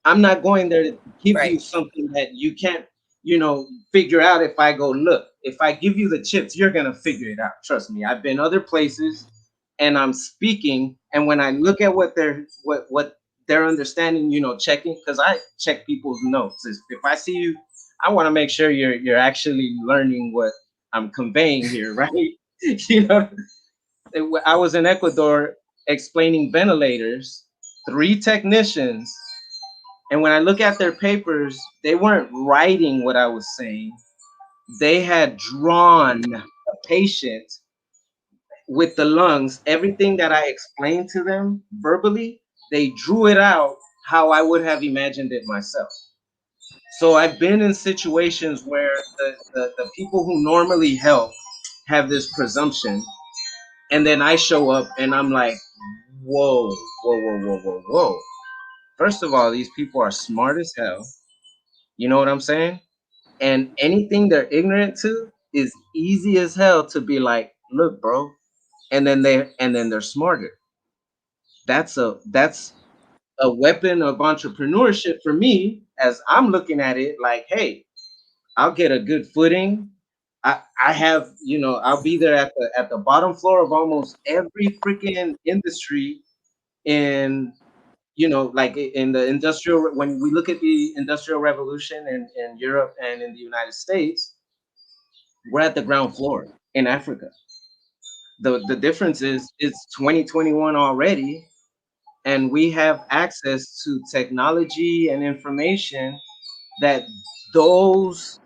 I'm not going there to give you Right. something that you can't, figure out if I go look. If I give you the chips, you're gonna figure it out. Trust me. I've been other places and I'm speaking, and when I look at what they're understanding, checking, because I check people's notes. If I see you, I want to make sure you're actually learning what I'm conveying here, right? you know, I was in Ecuador explaining ventilators, three technicians, and when I look at their papers, they weren't writing what I was saying. they had drawn a patient with the lungs, everything that I explained to them verbally, they drew it out how I would have imagined it myself. So I've been in situations where the people who normally help have this presumption, and then I show up and I'm like, whoa, whoa, whoa, whoa, whoa, whoa. First of all, these people are smart as hell. You know what I'm saying? And anything they're ignorant to is easy as hell to be like, look, bro. And then they're smarter. That's a weapon of entrepreneurship for me as I'm looking at it like, hey, I'll get a good footing. I have, I'll be there at the bottom floor of almost every freaking industry in, like in the industrial, when we look at the industrial revolution in Europe and in the United States, we're at the ground floor in Africa. The difference is it's 2021 already, and we have access to technology and information that those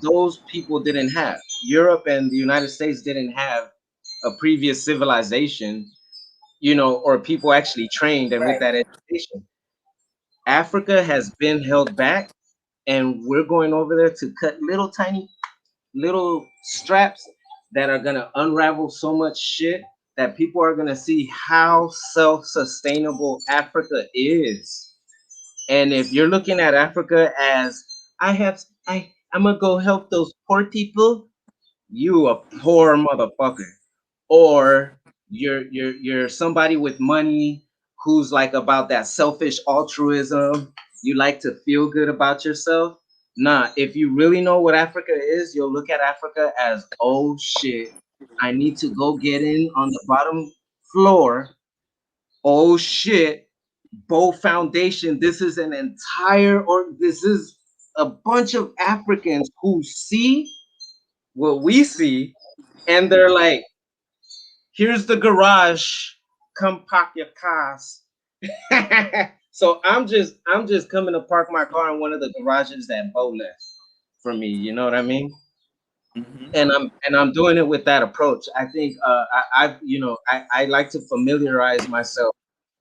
those people didn't have. Europe and the United States didn't have a previous civilization, or people actually trained and with Right. that education. Africa has been held back, and we're going over there to cut little tiny little straps that are gonna unravel so much shit that people are gonna see how self-sustainable Africa is. And if you're looking at Africa as I'm gonna go help those poor people, you a poor motherfucker. Or you're somebody with money who's like about that selfish altruism. You like to feel good about yourself. Nah, if you really know what Africa is, you'll look at Africa as, oh shit, I need to go get in on the bottom floor. Oh shit, Bow Foundation. This is an entire, or this is a bunch of Africans who see what we see, and they're like, here's the garage. Come park your cars. So I'm just coming to park my car in one of the garages that Bo left for me. You know what I mean? Hmm. And I'm doing it with that approach. I think I like to familiarize myself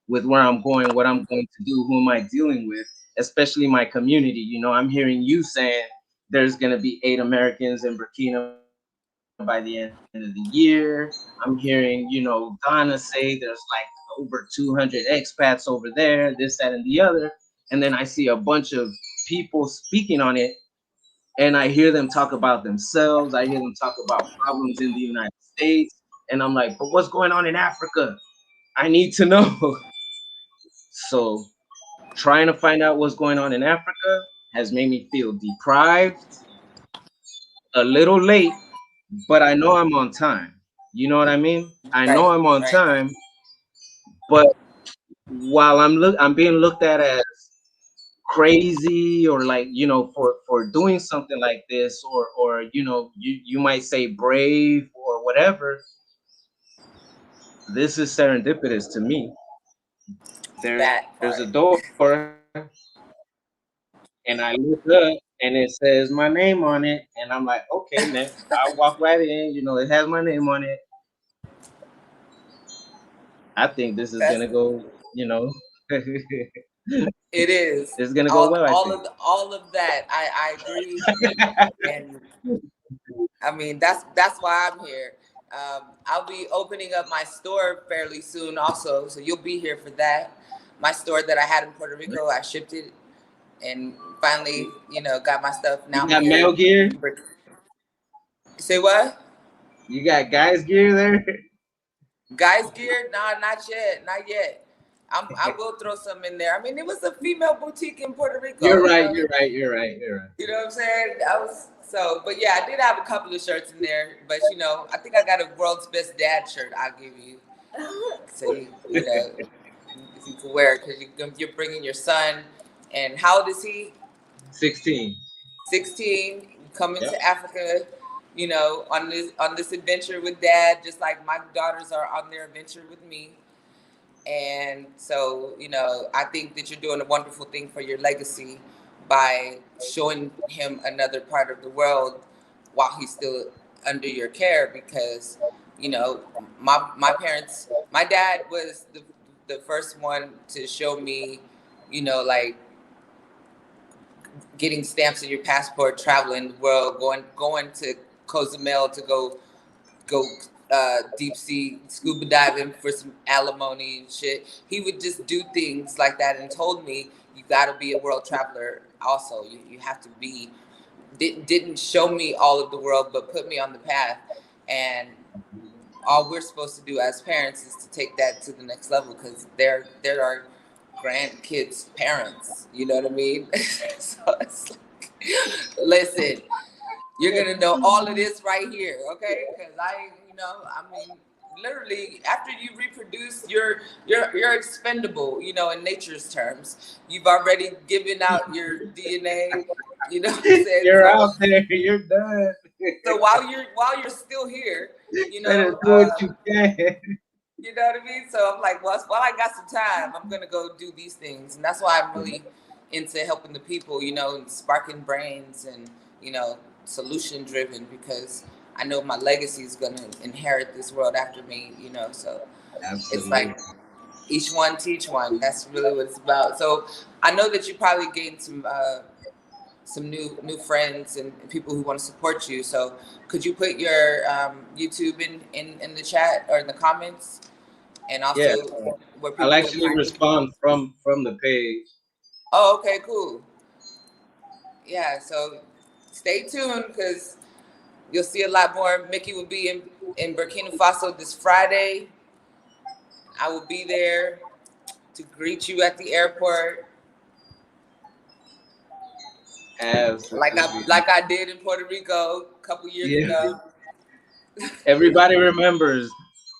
with where I'm going, what I'm going to do, who am I dealing with, especially my community. I'm hearing you saying there's going to be 8 Americans in Burkina by the end of the year. I'm hearing, Donna say there's like over 200 expats over there, this, that, and the other. And then I see a bunch of people speaking on it, and I hear them talk about themselves. I hear them talk about problems in the United States. And I'm like, but what's going on in Africa? I need to know. So trying to find out what's going on in Africa has made me feel deprived, a little late, but I know I'm on time. You know what I mean? I know Right. I'm on Right. time, but while I'm being looked at as crazy, or like, for doing something like this, or you might say brave or whatever, this is serendipitous to me. There's a That part. door, and I look up and it says my name on it, and I'm like, okay, next. I'll walk right in. It has my name on it. I think this is That's gonna go. it is. It's gonna go well, I think. All of that. I agree. And I mean, that's why I'm here. I'll be opening up my store fairly soon, also. So you'll be here for that. My store that I had in Puerto Rico, I shipped it and finally, got my stuff. Now You I'm got here. male gear. Say what? You got guys gear there. Guys gear? Nah, not yet. Not yet. I will throw some in there. I mean, it was a female boutique in Puerto You're Rico. right. You're right. You're right. You're right. You know what I'm saying? I was so, but yeah, I did have a couple of shirts in there. But I think I got a world's best dad shirt. I'll give you, so if you can wear it because you're bringing your son. And how old is he? 16. 16. Coming Yep. to Africa. On this adventure with dad, just like my daughters are on their adventure with me. And so, I think that you're doing a wonderful thing for your legacy by showing him another part of the world while he's still under your care, because you know my parents, my dad was the first one to show me, you know, like getting stamps in your passport, traveling the world, going to Cozumel to go deep sea scuba diving for some alimony and shit. He would just do things like that and told me, you got to be a world traveler also. You have to be, didn't show me all of the world, but put me on the path. And all we're supposed to do as parents is to take that to the next level, because they're our grandkids' parents. You know what I mean? So it's like, listen, you're gonna know all of this right here, okay? Because I mean, literally, after you reproduce, you're expendable, you know, in nature's terms. You've already given out your DNA, you know what I'm saying? You're out there. You're done. So while you're still here, you Better know, do what you can. you know what I mean? So I'm like, well, while I got some time, I'm gonna go do these things, and that's why I'm really into helping the people, you know, and sparking brains, and you know, solution driven, because I know my legacy is gonna inherit this world after me, you know. So it's Absolutely. like each one teach one. That's really what it's about. So I know that you probably gained some new friends and people who want to support you. So could you put your YouTube in the chat or in the comments, and also Yeah. where people I'll can actually find you? respond from the page. Oh, okay, cool. Yeah, so stay tuned, because you'll see a lot more. Mickey will be in Burkina Faso this Friday. I will be there to greet you at the airport, Absolutely. like I did in Puerto Rico a couple years Yeah. ago. Everybody remembers.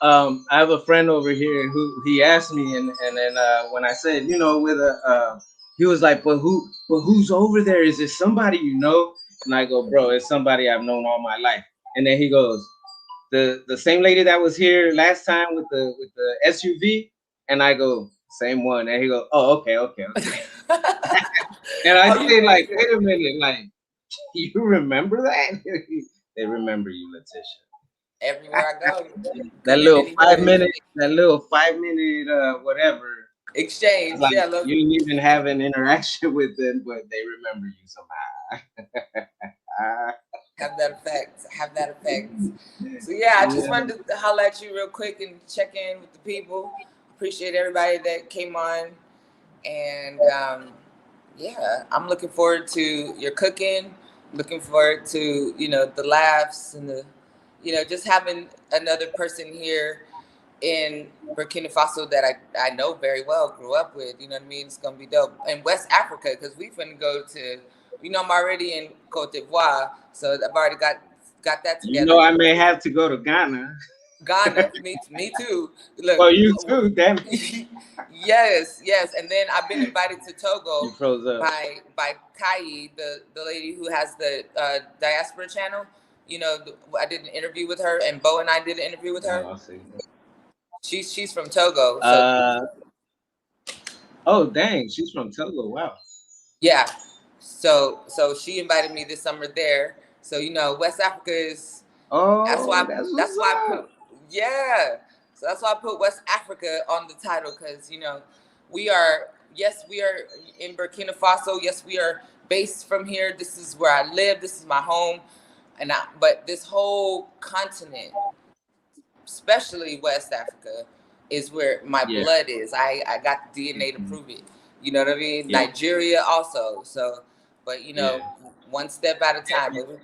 I have a friend over here who he asked me, and then when I said, you know, with a, he was like, but who's over there? Is it somebody you know? And I go, bro, it's somebody I've known all my life. And then he goes, the same lady that was here last time with the SUV. And I go, same one. And he goes, oh, okay. And I Oh, say, you like, wait a minute, like, you remember that? They remember you, Letitia. everywhere I go, That good in little any five hood. minute, that little 5 minute, whatever. It's Exchange, like yeah, look, you didn't even have an interaction with them, but they remember you somehow. have that effect. So yeah, I just Yeah. wanted to holler at you real quick and check in with the people. Appreciate everybody that came on, and yeah, I'm looking forward to your cooking. Looking forward to, you know, the laughs and the, you know, just having another person here in Burkina Faso that I know very well, grew up with. You know what I mean? It's gonna be dope. In West Africa, because we finna go to, you know, I'm already in Cote d'Ivoire, so I've already got that You know, together. I may have to go to Ghana. Ghana, me too. Well, Look, you too, damn it. yes, and then I've been invited to You Togo froze up. by Kai, the lady who has the diaspora channel. You know, I did an interview with her, and Bo and I did an interview with her. Oh, I'll see. She's from Togo, so Uh, oh, dang, she's from Togo. Wow. yeah. So she invited me this summer there. So you know, West Africa is, Oh, that's that's what's why I up. put, yeah. So that's why I put West Africa on the title, because you know, we are, yes, we are in Burkina Faso. Yes, we are based from here. This is where I live. This is my home, but this whole continent, especially West Africa, is where my Yeah, blood is. I got the DNA to prove it. You know what I mean? yeah, Nigeria also. So, but you yeah. know, one step at a time. But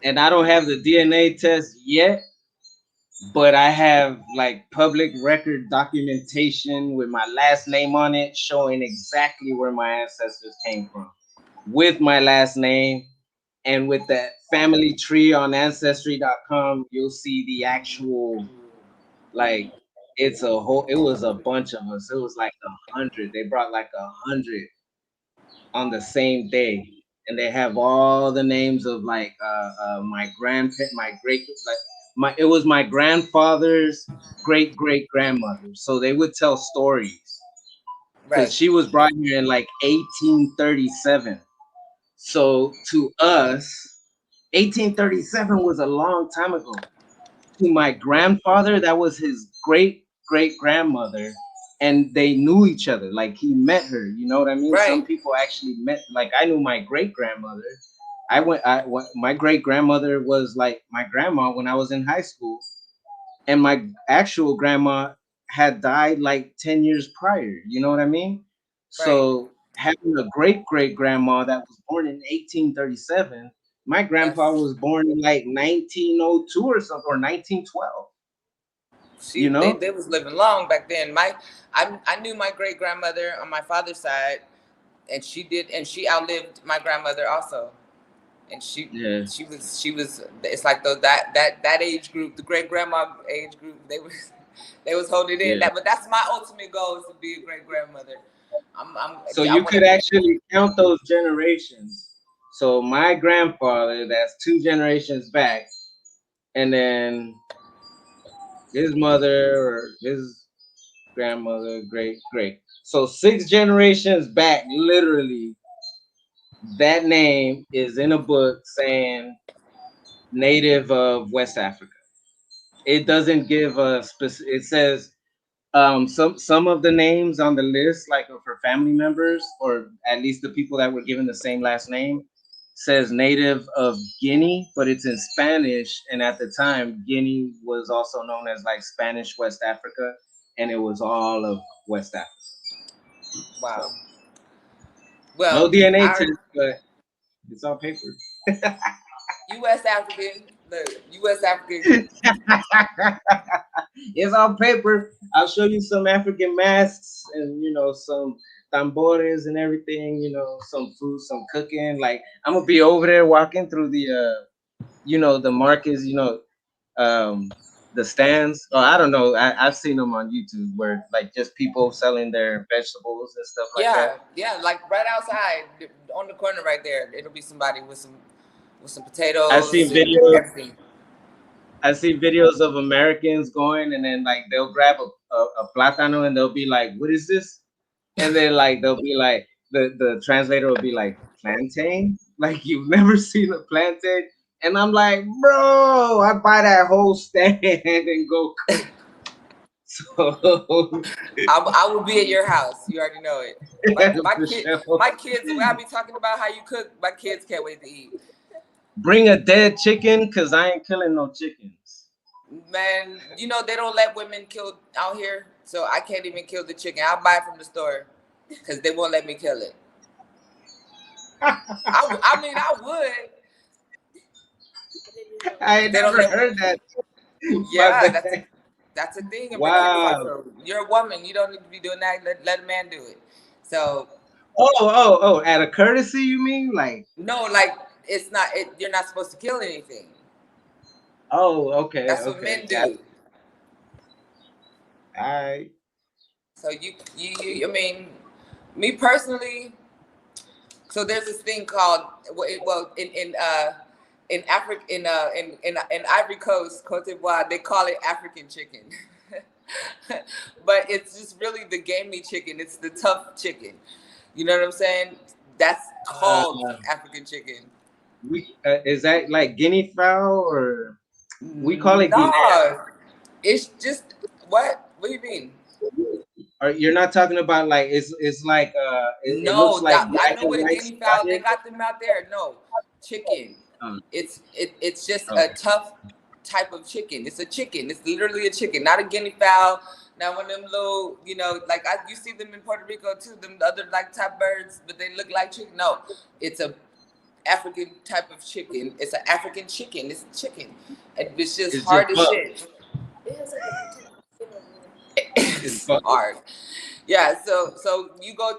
And I don't have the DNA test yet, but I have like public record documentation with my last name on it, showing exactly where my ancestors came from, with my last name. And with that family tree on ancestry.com, you'll see the actual, like, it was a bunch of us. It was like 100. They brought like 100 on the same day. And they have all the names of like my my great, like, my it was my grandfather's great great grandmother. So they would tell stories because right, she was brought here in like 1837. So to us, 1837 was a long time ago. To my grandfather, that was his great great grandmother, and they knew each other. Like he met her. You know what I mean? Some Right. people actually met. Like I knew my great grandmother. My great grandmother was like my grandma when I was in high school, and my actual grandma had died like 10 years prior. You know what I mean? Right. So having a great great grandma that was born in 1837, my grandpa That's was born in like 1902 or something, or 1912. You know? they was living long back then. I knew my great grandmother on my father's side, and she outlived my grandmother also. And Yeah. she was it's like that age group, the great grandma age group, they was holding in Yeah. that. But that's my ultimate goal, is to be a great grandmother. So I you want to could be. actually count those generations. So my grandfather, that's two generations back, and then his mother or his grandmother, great great. So six generations back, literally, that name is in a book saying native of West Africa. It doesn't give a specific. It says some of the names on the list, like of her family members, or at least the people that were given the same last name, says native of Guinea, but it's in Spanish. And at the time, Guinea was also known as like Spanish West Africa, and it was all of West Africa. So Wow. no Well, DNA our test, but it's on paper. U.S. African, the U.S. African. It's on paper. I'll show you some African masks and some tambores and everything. Some food, some cooking. Like I'm gonna be over there walking through the markets. Um, the stands. Oh, I don't know. I've seen them on YouTube where like just people selling their vegetables and stuff like that. Yeah, yeah, like right outside on the corner right there. It'll be somebody with some I've seen potatoes and videos. everything. I see videos of Americans going and then like they'll grab a plátano and they'll be like, "What is this?" And then like they'll be like, the translator will be like, "Plantain? Like you've never seen a plantain?" And I'm like, "Bro, I buy that whole stand and go cook." So I will be at your house. You already know it. for sure. My kids. When I be talking about how you cook, my kids can't wait to eat. Bring a dead chicken, cause I ain't killing no chickens. Man, you know they don't let women kill out here, so I can't even kill the chicken. I'll buy it from the store because they won't let me kill it. I mean, I would. I But ain't they don't never let. heard that. My Yeah, bad. that's a thing in Burkina Wow. Faso. You're a woman. You don't need to be doing that. Let a man do it. So Oh, at a courtesy, you mean? Like, no, like it's not. You're not supposed to kill anything. oh, okay, That's what okay, men got do. it. I So I mean, me personally. So there's this thing called well in Africa in Ivory Coast, Cote d'Ivoire, they call it African chicken. But it's just really the gamey chicken. It's the tough chicken. You know what I'm saying? That's uh, called African chicken. we is that like guinea fowl or we call it guinea? No, it's just what? What do you mean? Or you're not talking about like it's like it looks No, like I black know and what a white guinea fowl. They spotted. got them out there. No, chicken. Oh, It's just a okay. tough type of chicken. It's a chicken. It's literally a chicken, not a guinea fowl. Now one of them little, like you see them in Puerto Rico too. Them other like type birds, but they look like chicken. No, it's a African type of chicken. It's an African chicken. It's a chicken. And it's just It's just hard as buck. shit. It's It's buck. hard. Yeah, so you go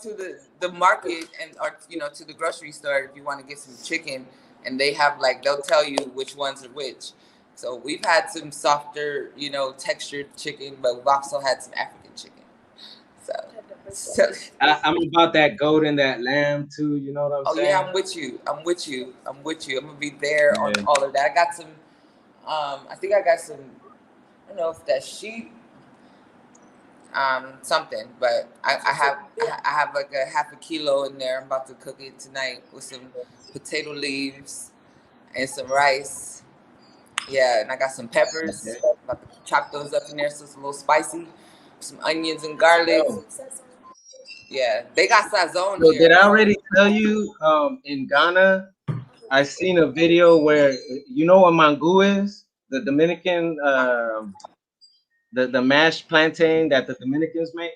to the market and or to the grocery store if you want to get some chicken, and they have like they'll tell you which ones are which. So we've had some softer, textured chicken, but we've also had some African chicken. So I'm about that goat and that lamb too. You know what I'm oh yeah, saying? I'm with you. I'm with you. I'm with you. I'm gonna be there on Yeah. all of that. I got some. I think I got some. I don't know if that's sheep something, but I have like a half a kilo in there. I'm about to cook it tonight with some potato leaves and some rice. Yeah, and I got some peppers. Okay. About to chop those up in there so it's a little spicy. Some onions and garlic. Yo, Yeah, they got sazon so did here. I already tell you? In Ghana, I seen a video where you know what mango is, the Dominican, the mashed plantain that the Dominicans make.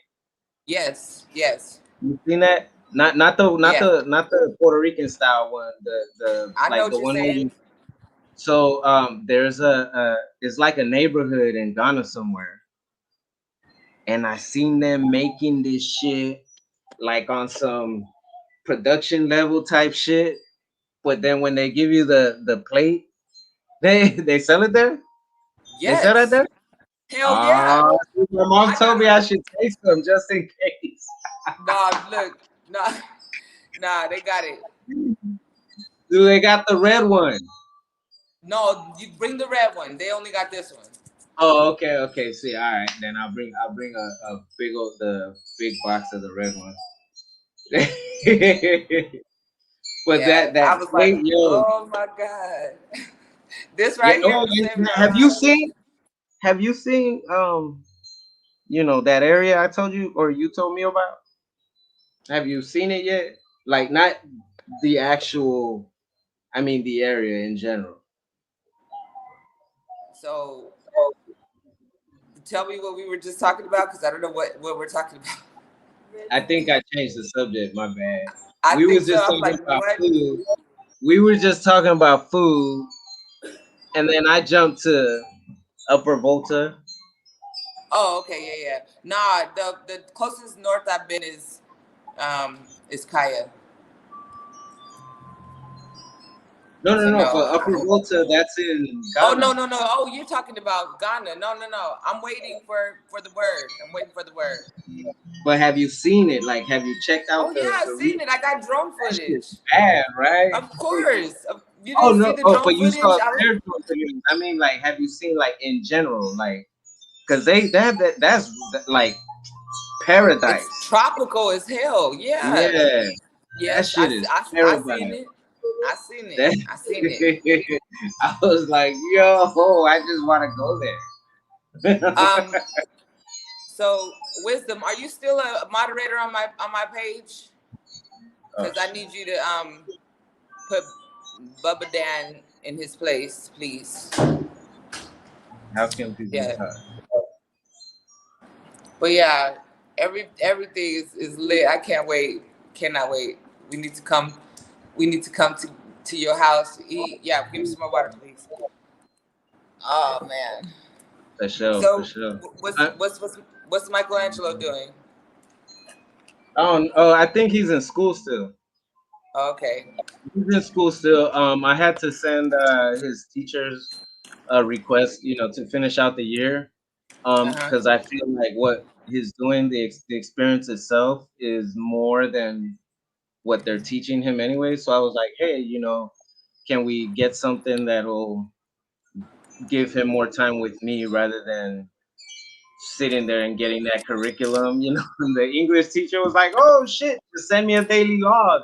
Yes, yes, You seen that? yeah. Not the Puerto Rican style one. The I know like what the you're one where saying. you. So there's it's like a neighborhood in Ghana somewhere, and I seen them making this shit like on some production level type shit. But then when they give you the plate, they sell it there. They sell it Yes. there. Hell yeah. Ah, my mom I told got me I should taste them just in case. nah. Look, nah, nah. They got it. Do they got the red one? No, you bring the red one. They only got this one. Oh, okay, okay. See, all right, then I'll bring a big old the big box of the red one. But Yeah, that I was like, plate, yo, oh my god, this yeah. right here Oh, for have you $79. seen? Have you seen? That area I told you or you told me about. Have you seen it yet? Like not the actual. I mean the area in general. So tell me what we were just talking about because I don't know what we're talking about. I think I changed the subject. My bad. I We think was so. just I'm talking like, about what? food. We were just talking about food, and then I jumped to Upper Volta. Oh, okay, yeah, yeah. Nah, the closest north I've been is Kaya. No, no, So no. no. But Upper Volta, that's in Oh Ghana. no, no, no. Oh, you're talking about Ghana. No, no, no. I'm waiting for the word. I'm waiting for the word. But have you seen it? Like, have you checked Oh out yeah, I've the seen it. I got drone That shit's footage. bad, right? Of course. You Oh didn't see no! the Oh, drone but you footage? saw their documentaries. I mean, like, have you seen like in general, like, cause they have that's like It's paradise. tropical as hell. Yeah. Yeah, that Yes, shit is I seen paradise. it. I seen it. That I seen it. I was like, yo, I just want to go there. Um. So, Wisdom, are you still a moderator on my page? Oh Because I shit! need you to put Bubba Dan in his place, please. How can people Yeah. talk? But yeah, everything is lit. I can't wait. Cannot wait. We need to come. We need to come to your house to eat. Yeah, give me some more water, please. Oh man. For sure, for So sure. what's I, what's what's what's Michelangelo doing? I think he's in school still. Oh, okay. He's in school still. I had to send his teachers a request, to finish out the year. Uh huh. Because I feel like what he's doing, the experience itself is more than what they're teaching him anyway. So I was like, hey, can we get something that'll give him more time with me rather than sitting there and getting that curriculum? And the English teacher was like, oh shit, just send me a daily log.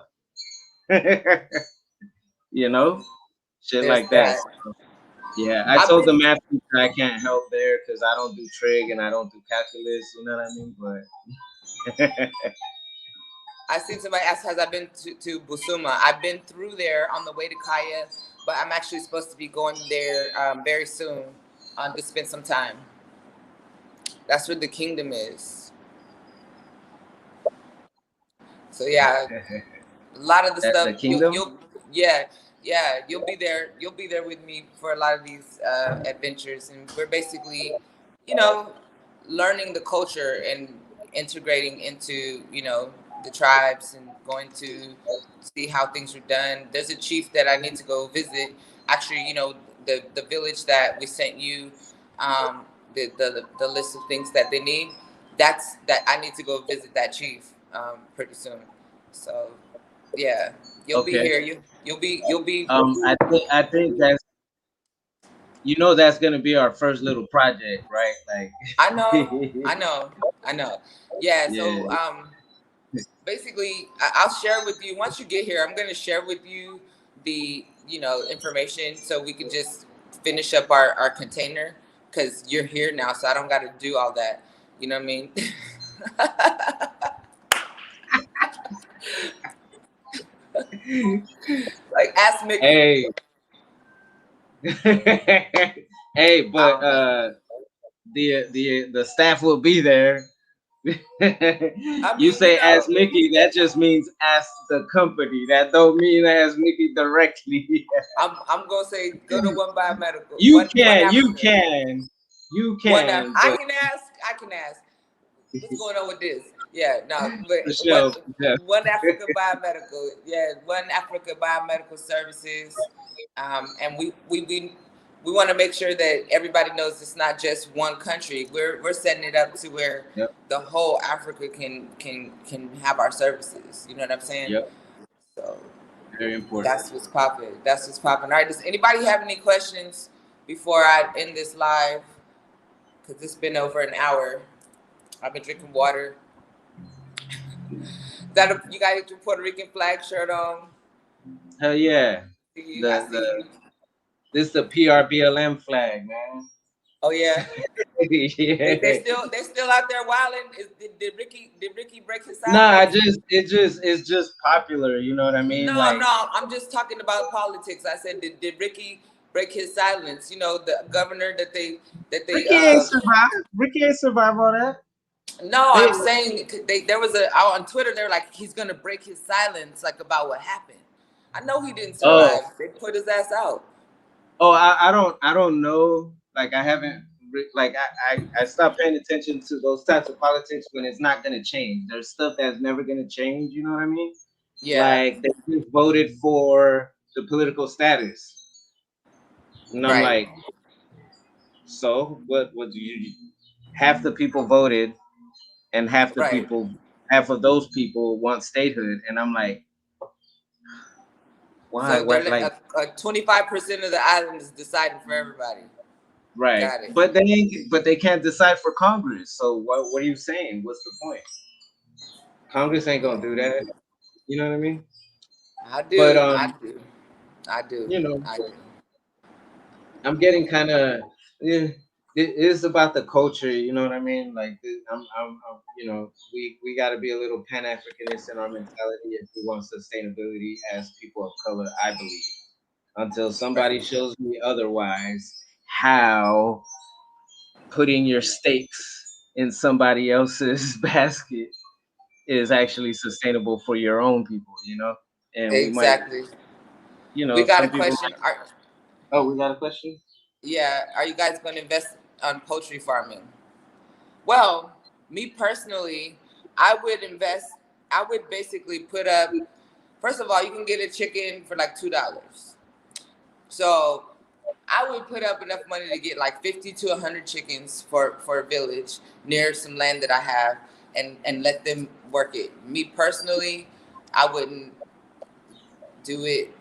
you know, shit There's like that. that. So, yeah, I I've told the been. math teacher I can't help there because I don't do trig and I don't do calculus. You know what I mean? But I seen somebody ask, has I been to Busuma? I've been through there on the way to Kaya, but I'm actually supposed to be going there very soon to spend some time. That's where the kingdom is. So yeah, a lot of the the stuff kingdom. you'll yeah, yeah, you'll be there with me for a lot of these adventures, and we're basically, you know, learning the culture and integrating into the tribes and going to see how things are done. There's a chief that I need to go visit. Actually, the village that we sent you, the list of things that they need. That I need to go visit that chief pretty soon. So yeah, you'll be Okay. here. You'll be. I think that's gonna be our first little project, right? Like, I know, I know, I know. Yeah. yeah. So basically, I'll share with you once you get here. I'm gonna share with you the information so we could just finish up our container, because you're here now, so I don't got to do all that. You know what I mean? Like, ask Mickey. Hey, hey, but Um, the staff will be there. I You mean, say ask Mickey, that just means ask the company. That don't mean ask Mickey directly. I'm gonna say go to One Biomedical, You One can, you Africa, can, you One. can, I but can ask. I can ask. What's going on with this? Yeah, no, but for sure, yeah. One Africa Biomedical, yeah, One Africa Biomedical Services, and we want to make sure that everybody knows it's not just one country. We're setting it up to where Yep, the whole Africa can have our services. You know what I'm saying? yep, So very important. that's what's popping. That's what's popping. All right, does anybody have any questions before I end this live? Because it's been over an hour. I've been drinking water. You got your Puerto Rican flag shirt on? Hell yeah, See you. I the see you. this is the PRBLM flag, man. Oh yeah. They Yeah. still out there wilding. Did Ricky break his Nah, silence? it's just popular. You know what I mean? No, Like no. I'm just talking about politics. I said did Ricky break his silence? You know, the governor that they Ricky ain't survive. Ricky ain't survive all that. No, They, I'm saying there was on Twitter. They're like he's gonna break his silence, like about what happened. I know he didn't oh, survive. They put his ass out. oh, I don't know. Like I haven't. Like I stopped paying attention to those types of politics when it's not gonna change. There's stuff that's never gonna change. You know what I mean? Yeah. Like they just voted for the political status, and I'm Right. like, so what? What do you? Half the people voted, and Right. half of those people want statehood, and I'm like, why? So What? they're Like, 25% of the island is deciding for everybody. right? Got it. But they can't decide for Congress. So what are you saying? What's the point? Congress ain't gonna do that. You know what I mean? I But do. I do. I do. you know, I do. I'm getting kind of. Yeah, it is about the culture. You know what I mean? Like, you know, we got to be a little Pan Africanist in our mentality if we want sustainability as people of color. I believe until Right. somebody shows me otherwise, how putting your steaks in somebody else's basket is actually sustainable for your own people. You know, and we might, Exactly. you We know, got a some people. question. Oh, we got a question. Yeah. Are you guys going to invest on poultry farming? Well, me personally, I would invest. I would basically put up. First of all, you can get a chicken for like $2. So I would put up enough money to get like 50 to 100 chickens for a village near some land that I have, and let them work it. Me personally, I wouldn't do it.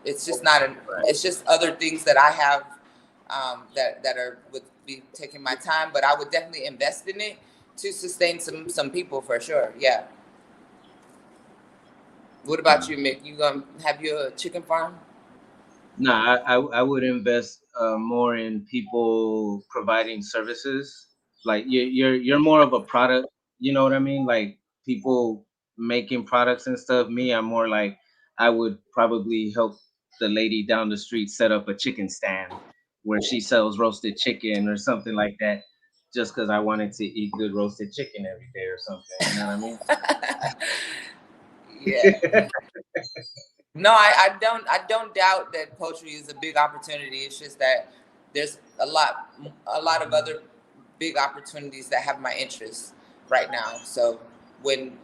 It's just not an. It's just other things that I have, that are would be taking my time. But I would definitely invest in it to sustain some people for sure. Yeah. What about you, Mick? You gonna have your chicken farm? No, I would invest more in people providing services. Like you're more of a product. You know what I mean? Like people making products and stuff. Me, I'm more like I would probably help the lady down the street set up a chicken stand where she sells roasted chicken or something like that. Just because I wanted to eat good roasted chicken every day or something. You know what I mean? Yeah. No, I don't doubt that poultry is a big opportunity. It's just that there's a lot of other big opportunities that have my interest right now. So when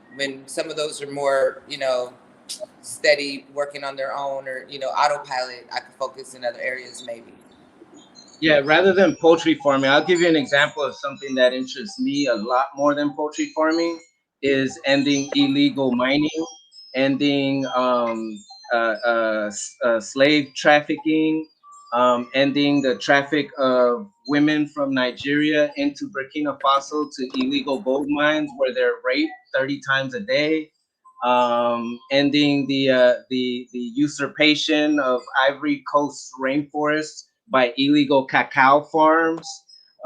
some of those are more, steady working on their own, or autopilot, I can focus in other areas maybe. Yeah, rather than poultry farming, I'll give you an example of something that interests me a lot more than poultry farming is ending illegal mining, ending slave trafficking, ending the traffic of women from Nigeria into Burkina Faso to illegal gold mines where they're raped 30 times a day. ending the usurpation of Ivory Coast rainforests by illegal cacao farms.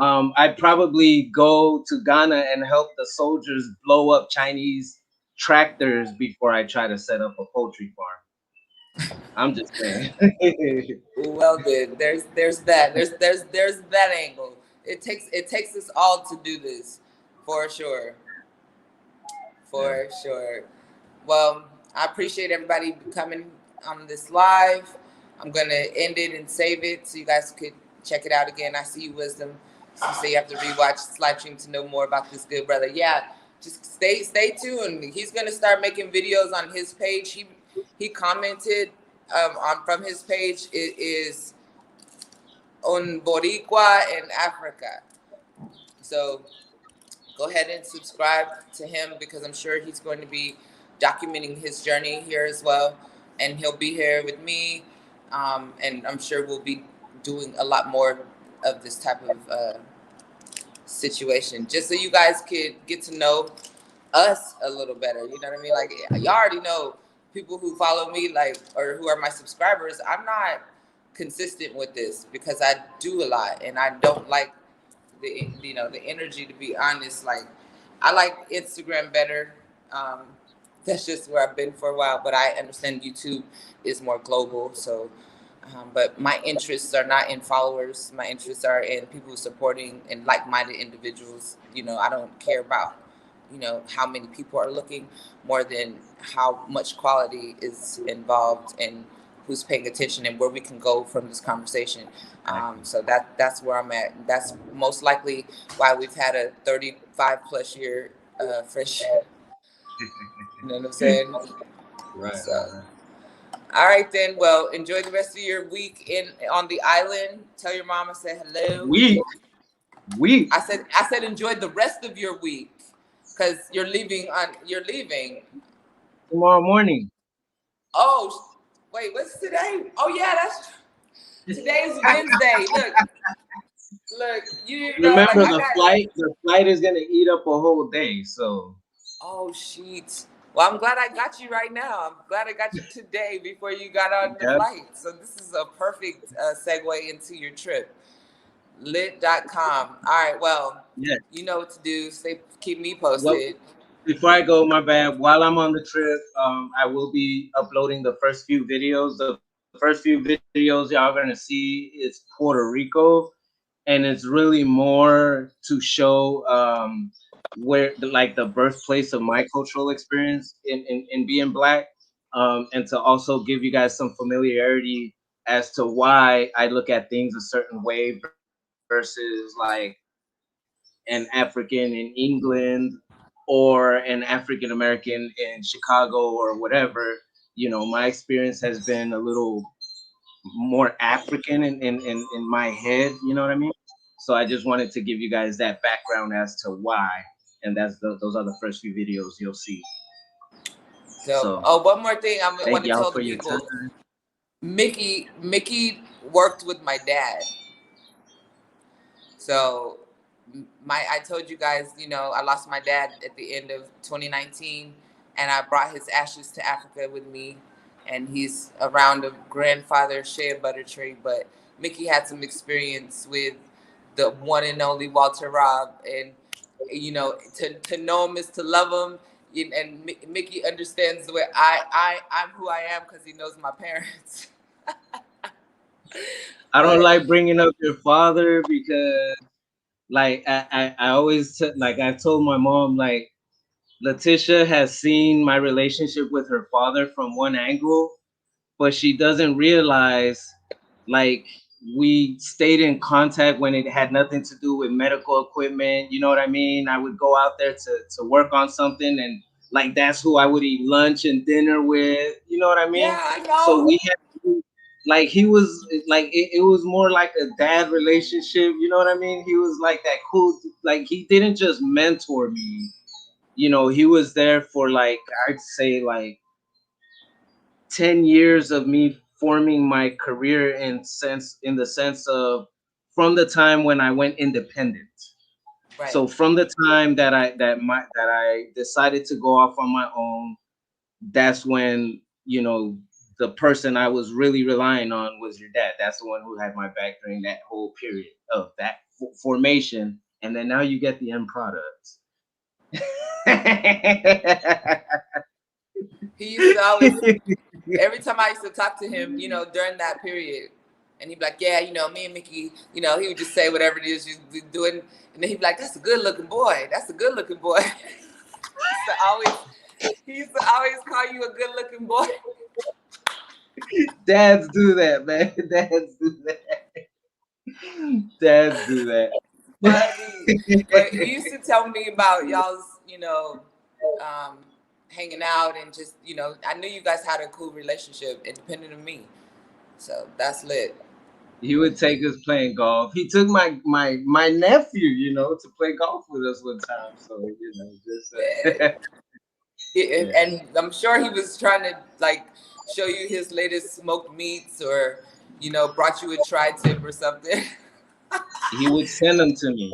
I'd probably go to Ghana and help the soldiers blow up Chinese tractors before I try to set up a poultry farm. I'm just saying. Well, then there's that. There's that angle. It takes us all to do this, for sure, Yeah. for sure. Well, I appreciate everybody coming on this live. I'm gonna end it and save it so you guys could check it out again. I see you, Wisdom. So you say you have to rewatch this live stream to know more about this good brother. Yeah, just stay tuned. He's gonna start making videos on his page. He commented on from his page. It is on Boricua in Africa. So go ahead and subscribe to him because I'm sure he's going to be documenting his journey here as well. And he'll be here with me. And I'm sure we'll be doing a lot more of this type of situation just so you guys could get to know us a little better. You know what I mean? Like, y'all already know people who follow me, like, or who are my subscribers. I'm not consistent with this because I do a lot and I don't like the energy, to be honest. Like, I like Instagram better. That's just where I've been for a while, but I understand YouTube is more global. So but my interests are not in followers. My interests are in people supporting and like-minded individuals. I don't care about how many people are looking, more than how much quality is involved and who's paying attention and where we can go from this conversation. So that's where I'm at. That's most likely why we've had a 35 plus year friendship. You know what I'm saying? Right, So, right. all right then. Well, enjoy the rest of your week on the island. Tell your mom I said hello. We I said enjoy the rest of your week because you're leaving. tomorrow morning. Oh, wait, what's today? Oh yeah, today's Wednesday. Look, like Remember I got. the flight is gonna eat up a whole day, so Oh shit. Well, I'm glad I got you right now. I'm glad I got you today before you got on the yeah, flight. So this is a perfect segue into your trip. Lit.com. All right. Well, yeah. you know what to do. Keep me Well, posted. before I go, my bad. While I'm on the trip, I will be uploading the first few videos. The first few videos y'all gonna see is Puerto Rico, and it's really more to show where like the birthplace of my cultural experience in being black, and to also give you guys some familiarity as to why I look at things a certain way versus like an African in England or an African American in Chicago or whatever. My experience has been a little more African in my head, you know what I mean? So I just wanted to give you guys that background as to why. And those are the first few videos you'll see. So, So oh, one more thing I want thank to y'all tell the for your people. time. Mickey worked with my dad. So I told you guys, I lost my dad at the end of 2019, and I brought his ashes to Africa with me, and he's around a grandfather shea butter tree. But Mickey had some experience with the one and only Walter Robb, and to know him is to love him. And Mickey understands the way I'm who I am because he knows my parents. I don't But like bringing up your father because like I always like I told my mom like Letitia has seen my relationship with her father from one angle, but she doesn't realize like we stayed in contact when it had nothing to do with medical equipment. You know what I mean? I would go out there to work on something, and like that's who I would eat lunch and dinner with. You know what I mean? yeah, I So know. we had like he was like it was more like a dad relationship. You know what I mean? He was like that cool. Like he didn't just mentor me. He was there for like I'd say like 10 years of me forming my career in the sense of from the time when I went independent. Right. So from the time that I decided to go off on my own, that's when, the person I was really relying on was your dad. That's the one who had my back during that whole period of that formation. And then now you get the end product. He used to always, every time I used to talk to him, during that period, and he'd be like, yeah, me and Mickey, he would just say whatever it is you're doing. And then he'd be like, that's a good looking boy. That's a good looking boy. He used to always call you a good looking boy. Dads do that, man. Dads do that. Dads do that. But he used to tell me about y'all's, hanging out and just, I knew you guys had a cool relationship independent of me. So that's lit. He would take us playing golf. He took my nephew, to play golf with us one time. So, just And I'm sure he was trying to like show you his latest smoked meats or, brought you a tri-tip or something. He would send them to me.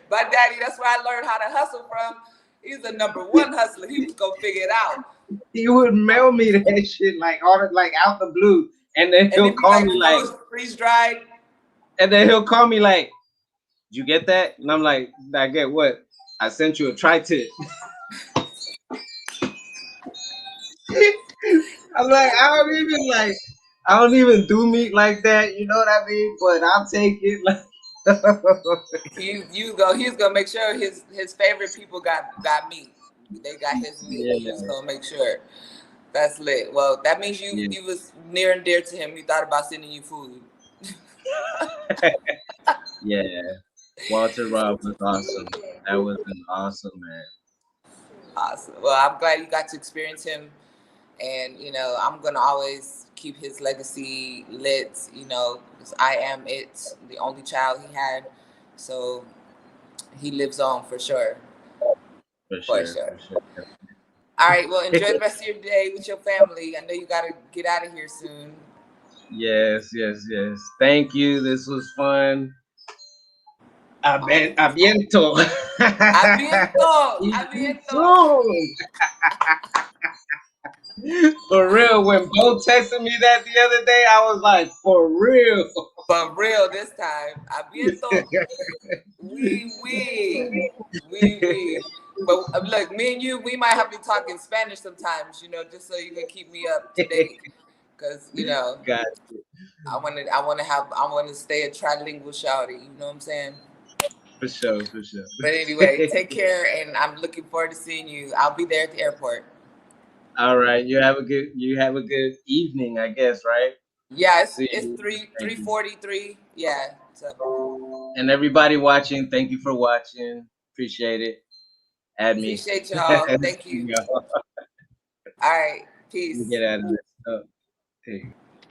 My daddy, that's where I learned how to hustle from. He's the #1 hustler. He was gonna figure it out. He would mail me that shit like out the blue, and then he'll call me like freeze dried. And then he'll call me like, "Did you get that?" And I'm like, "I get what? I sent you a tri-tip." I'm like, I don't even do meat like that. You know what I mean? But I'll take it. Like, He's gonna make sure his favorite people got meat. They got his meat. Yeah. He's gonna make sure. That's lit. Well, that means you was near and dear to him. He thought about sending you food. Yeah, Walter Robb was awesome. That was an awesome man. Awesome. Well, I'm glad you got to experience him, and I'm gonna always keep his legacy lit. Because I am the only child he had, so he lives on for sure. For sure. All right. Well, enjoy the rest of your day with your family. I know you gotta get out of here soon. Yes. Thank you. This was fun. Aviento. For real, when Bo texted me that the other day, I was like, for real. For real this time. Aviento. We. But look, me and you, we might have to talk in Spanish sometimes, just so you can keep me up to date. Because, Gotcha. I want to stay a trilingual shouty. You know what I'm saying? For sure. But anyway, take care, and I'm looking forward to seeing you. I'll be there at the airport. All right. You have a good evening, I guess, right? Yeah, it's 3:43. Yeah. So. And everybody watching, thank you for watching. Appreciate it. Add me. Appreciate y'all. Thank you. All right. Peace. Get out of this.